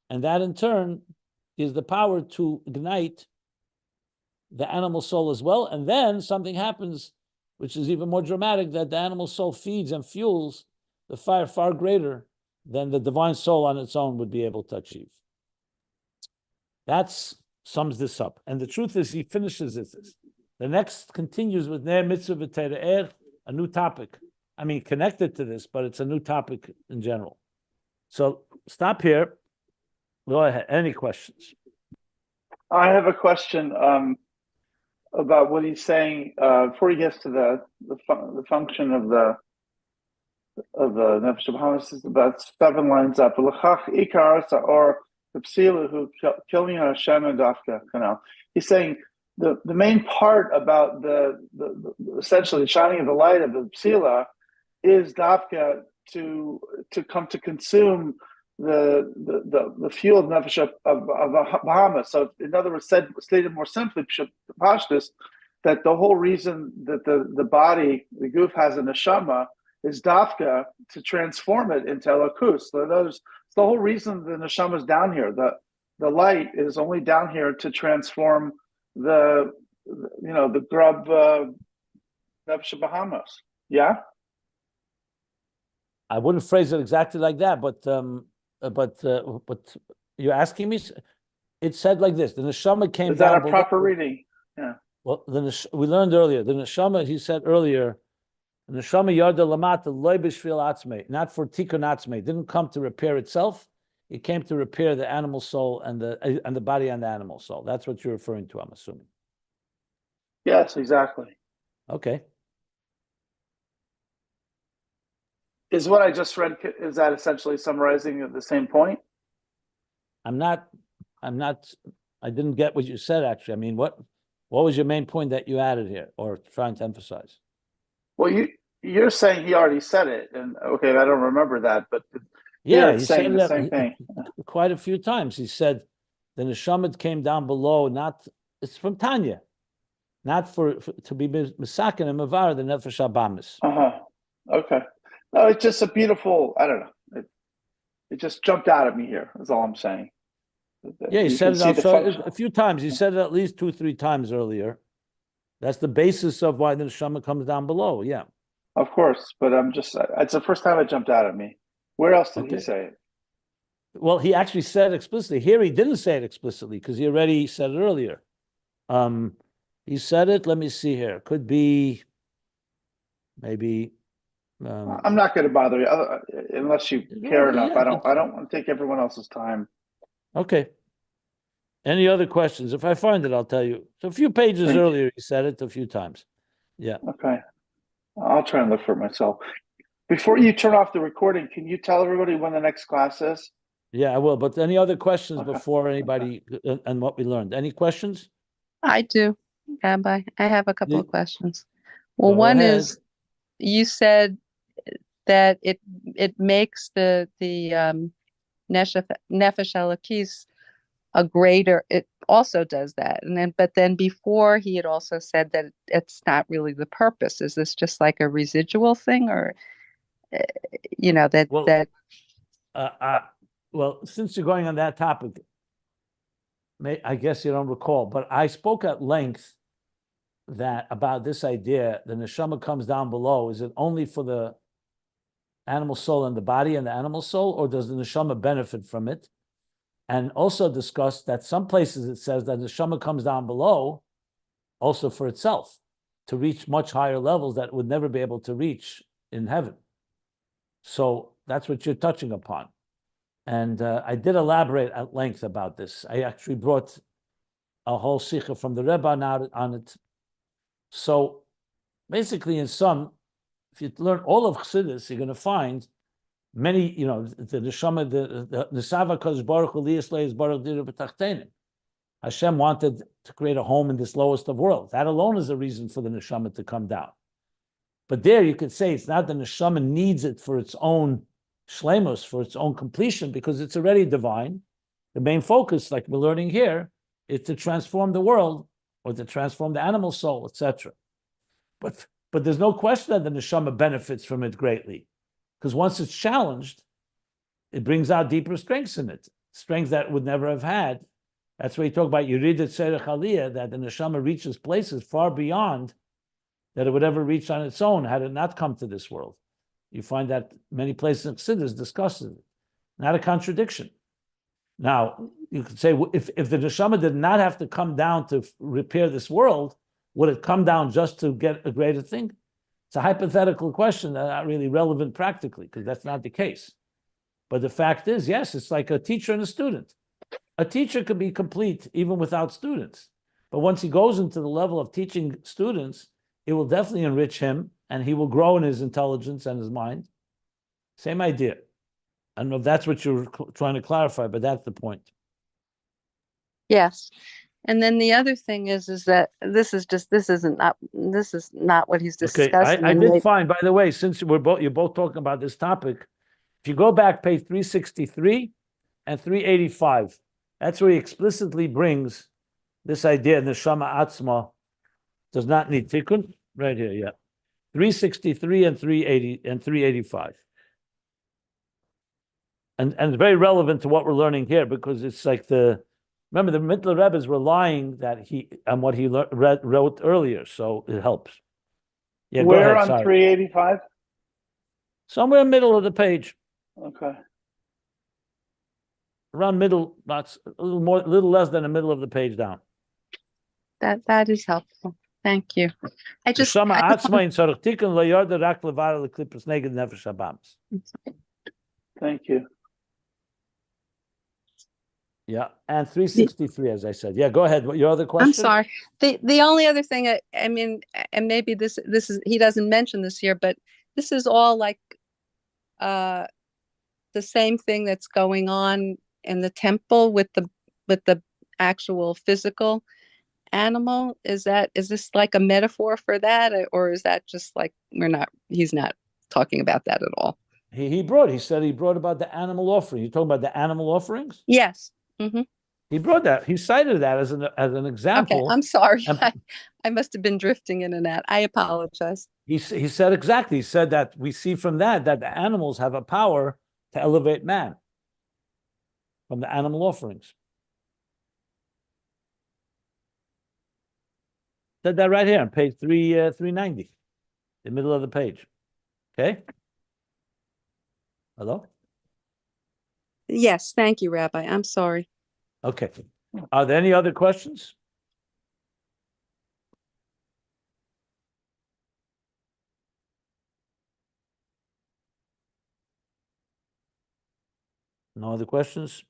and that in turn is the power to ignite the animal soul as well. And then something happens which is even more dramatic, that the animal soul feeds and fuels the fire far greater than the divine soul on its own would be able to achieve. That sums this up. And the truth is, he finishes this. The next continues with Ner Mitzvah V'Tera'er, a new topic. I mean, connected to this, but it's a new topic in general. So stop here. Go ahead. Any questions? I have a question about what he's saying before he gets to the function of the of the Nefesh Bahamas is about 7 lines up. L'chach ikar or the psila who killing Hashem and Dafka Kanal. He's saying the main part about the essentially the shining of the light of the psila is Dafka to come to consume the fuel of Nefesh of Bahamas. So in other words, stated more simply, Pashtus, that the whole reason that the body, the goof has a neshama is dafka to transform it into elokus. So the whole reason the neshama is down here. The light is only down here to transform the grub nefesh Bahamas. Yeah. I wouldn't phrase it exactly like that, but you're asking me. It said like this: the neshama came Is that down a proper below. reading? Yeah. Well, we learned earlier the neshama. He said earlier, the neshama yarda lamata loy b'shvil atzmei, not for tikkun atzmei. It didn't come to repair itself. It came to repair the animal soul and the body and the animal soul. That's what you're referring to, I'm assuming. Yes, exactly. Okay. Is what I just read, is that essentially summarizing the same point? I didn't get what you said, actually. I mean, what was your main point that you added here or trying to emphasize? Well, you're saying he already said it, and okay, I don't remember that, but Yeah, it's he saying said the same thing. quite a few times. He said the neshama came down below, it's from Tanya, not to be misakin and mavar the nefesh habamis. Okay. No, it's just a beautiful, I don't know. It just jumped out at me here, is all I'm saying. Yeah, he You said can it see the function. a few times. He said it at least 2-3 times earlier. That's the basis of why the neshama comes down below. Yeah. Of course, but it's the first time it jumped out at me. Where else did he say it? Well, he actually said it explicitly. Here he didn't say it explicitly because he already said it earlier. He said it, let me see here. Could be maybe I'm not going to bother you unless you care enough. I don't want to take everyone else's time. Okay. Any other questions? If I find it, I'll tell you. So a few pages earlier, he said it a few times. Yeah. Okay. I'll try and look for it myself. Before you turn off the recording, can you tell everybody when the next class is? Yeah, I will. But any other questions before anybody and what we learned? Any questions? I do, Rabbi. I have a couple of questions. Well, one is, you said that it makes the nefesh elokis a greater. It also does that, but then before he had also said that it's not really the purpose. Is this just like a residual thing, or Well, since you're going on that topic, I guess you don't recall, but I spoke at length about this idea. The neshama comes down below. Is it only for the animal soul and the body and the animal soul, or does the neshama benefit from it? And also discussed that some places it says that the neshama comes down below also for itself to reach much higher levels that it would never be able to reach in heaven. So that's what you're touching upon. And I did elaborate at length about this. I actually brought a whole sikha from the Rebbe on it. So basically, in sum, if you learn all of Chassidus, you're going to find many, the neshama, the Nesava Kodesh Baruch Hu Liyas Baruch Dira B'Tachtenim. Hashem wanted to create a home in this lowest of worlds. That alone is a reason for the neshama to come down. But there you could say it's not the neshama needs it for its own shlemus, for its own completion, because it's already divine. The main focus, like we're learning here, is to transform the world or to transform the animal soul, etc. But there's no question that the neshama benefits from it greatly, because once it's challenged, it brings out deeper strengths in it, strengths that it would never have had. That's why you talk about Yeridat Tzerech Aliyah, that the neshama reaches places far beyond that it would ever reach on its own had it not come to this world. You find that many places in Chassidus discusses it. Not a contradiction. Now, you could say, if the neshama did not have to come down to repair this world, would it come down just to get a greater thing? It's a hypothetical question that's not really relevant practically, because that's not the case. But the fact is, yes, it's like a teacher and a student. A teacher could be complete even without students. But once he goes into the level of teaching students, it will definitely enrich him, and he will grow in his intelligence and his mind. Same idea. I don't know if that's what you're trying to clarify, but that's the point. Yes. And then the other thing is that this is not what he's Okay, discussing. I and did they- find, by the way, since you're both talking about this topic, if you go back page 363 and 385, that's where he explicitly brings this idea, Neshama Atzma does not need Tikkun. Right here, yeah. 363 and 380 and 385. And it's very relevant to what we're learning here, because it's like remember the Mittler Rebbe is relying on what he wrote earlier, so it helps. Yeah, go Where ahead, on sorry. 385? Somewhere in the middle of the page, Okay. around middle, not a little less than the middle of the page down. That is helpful. Thank you. Neshama Atzma in Tzarech Tikkun lo yarda rak levara leklippus neged nefesh habamis. Thank you. Yeah, and 363, as I said. Yeah, go ahead. What your other question? I'm sorry. The only other thing, I mean, and maybe this is, he doesn't mention this here, but this is all like the same thing that's going on in the temple with the actual physical animal. Is this like a metaphor for that, or is that just like he's not talking about that at all? He said he brought about the animal offering. You talking about the animal offerings? Yes. Mm-hmm. He brought that. He cited that as an example. Okay, I'm sorry. And I must have been drifting in and out. I apologize. he said exactly. He said that we see from that the animals have a power to elevate man from the animal offerings. Said that right here on page 390, the middle of the page. Okay. Hello? Yes, thank you, Rabbi. I'm sorry. Okay. Are there any other questions? No other questions?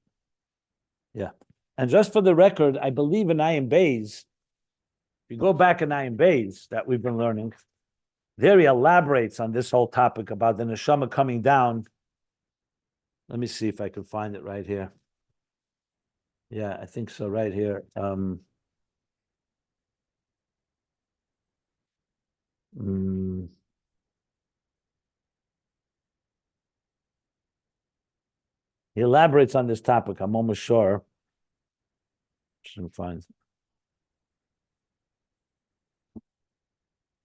Yeah. And just for the record, I believe in Ayin Bays, if you go back in Ayin Bays that we've been learning, there he elaborates on this whole topic about the neshama coming down. Let me see if I can find it right here. Yeah, I think so, right here. He elaborates on this topic, I'm almost sure. Shouldn't find.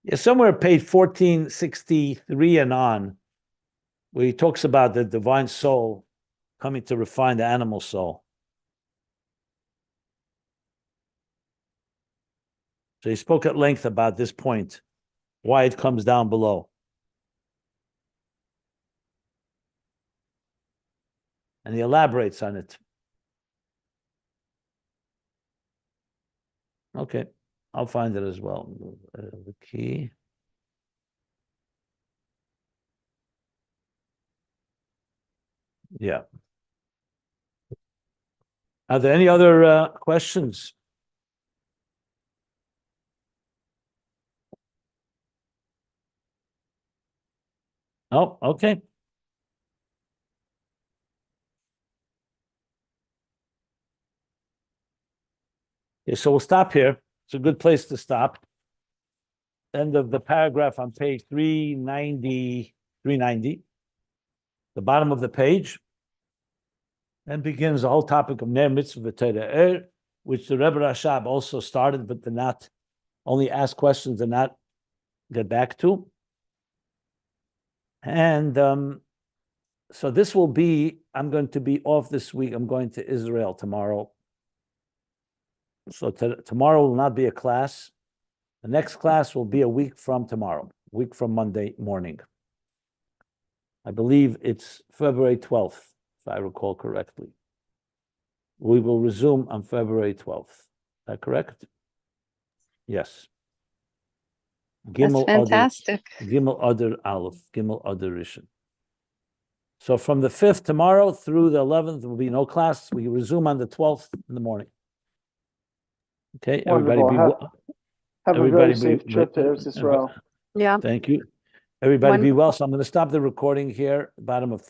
Yeah, somewhere page 1463 and on, where he talks about the divine soul coming to refine the animal soul. So he spoke at length about this point, why it comes down below. And he elaborates on it. Okay, I'll find it as well. The key. Yeah. Are there any other questions? Oh, okay. Okay, so we'll stop here. It's a good place to stop. End of the paragraph on page 390, the bottom of the page. Then begins the whole topic of Ner Mitzvah V'Torah, which the Rebbe Rashab also started, but did not only ask questions and not get back to. And so this will be, I'm going to be off this week. I'm going to Israel tomorrow. So tomorrow will not be a class. The next class will be a week from tomorrow, a week from Monday morning. I believe it's February 12th, if I recall correctly. We will resume on February 12th. Is that correct? Yes. That's fantastic. Gimel Adar Aleph, Gimel Adar Rishon. So from the 5th tomorrow through the 11th, there will be no class. We resume on the 12th in the morning. Okay, Wonderful. everybody Have a very safe trip to Eretz Israel. Yeah. Thank you. Everybody be Wonderful. well. So I'm going to stop the recording here, bottom of 3.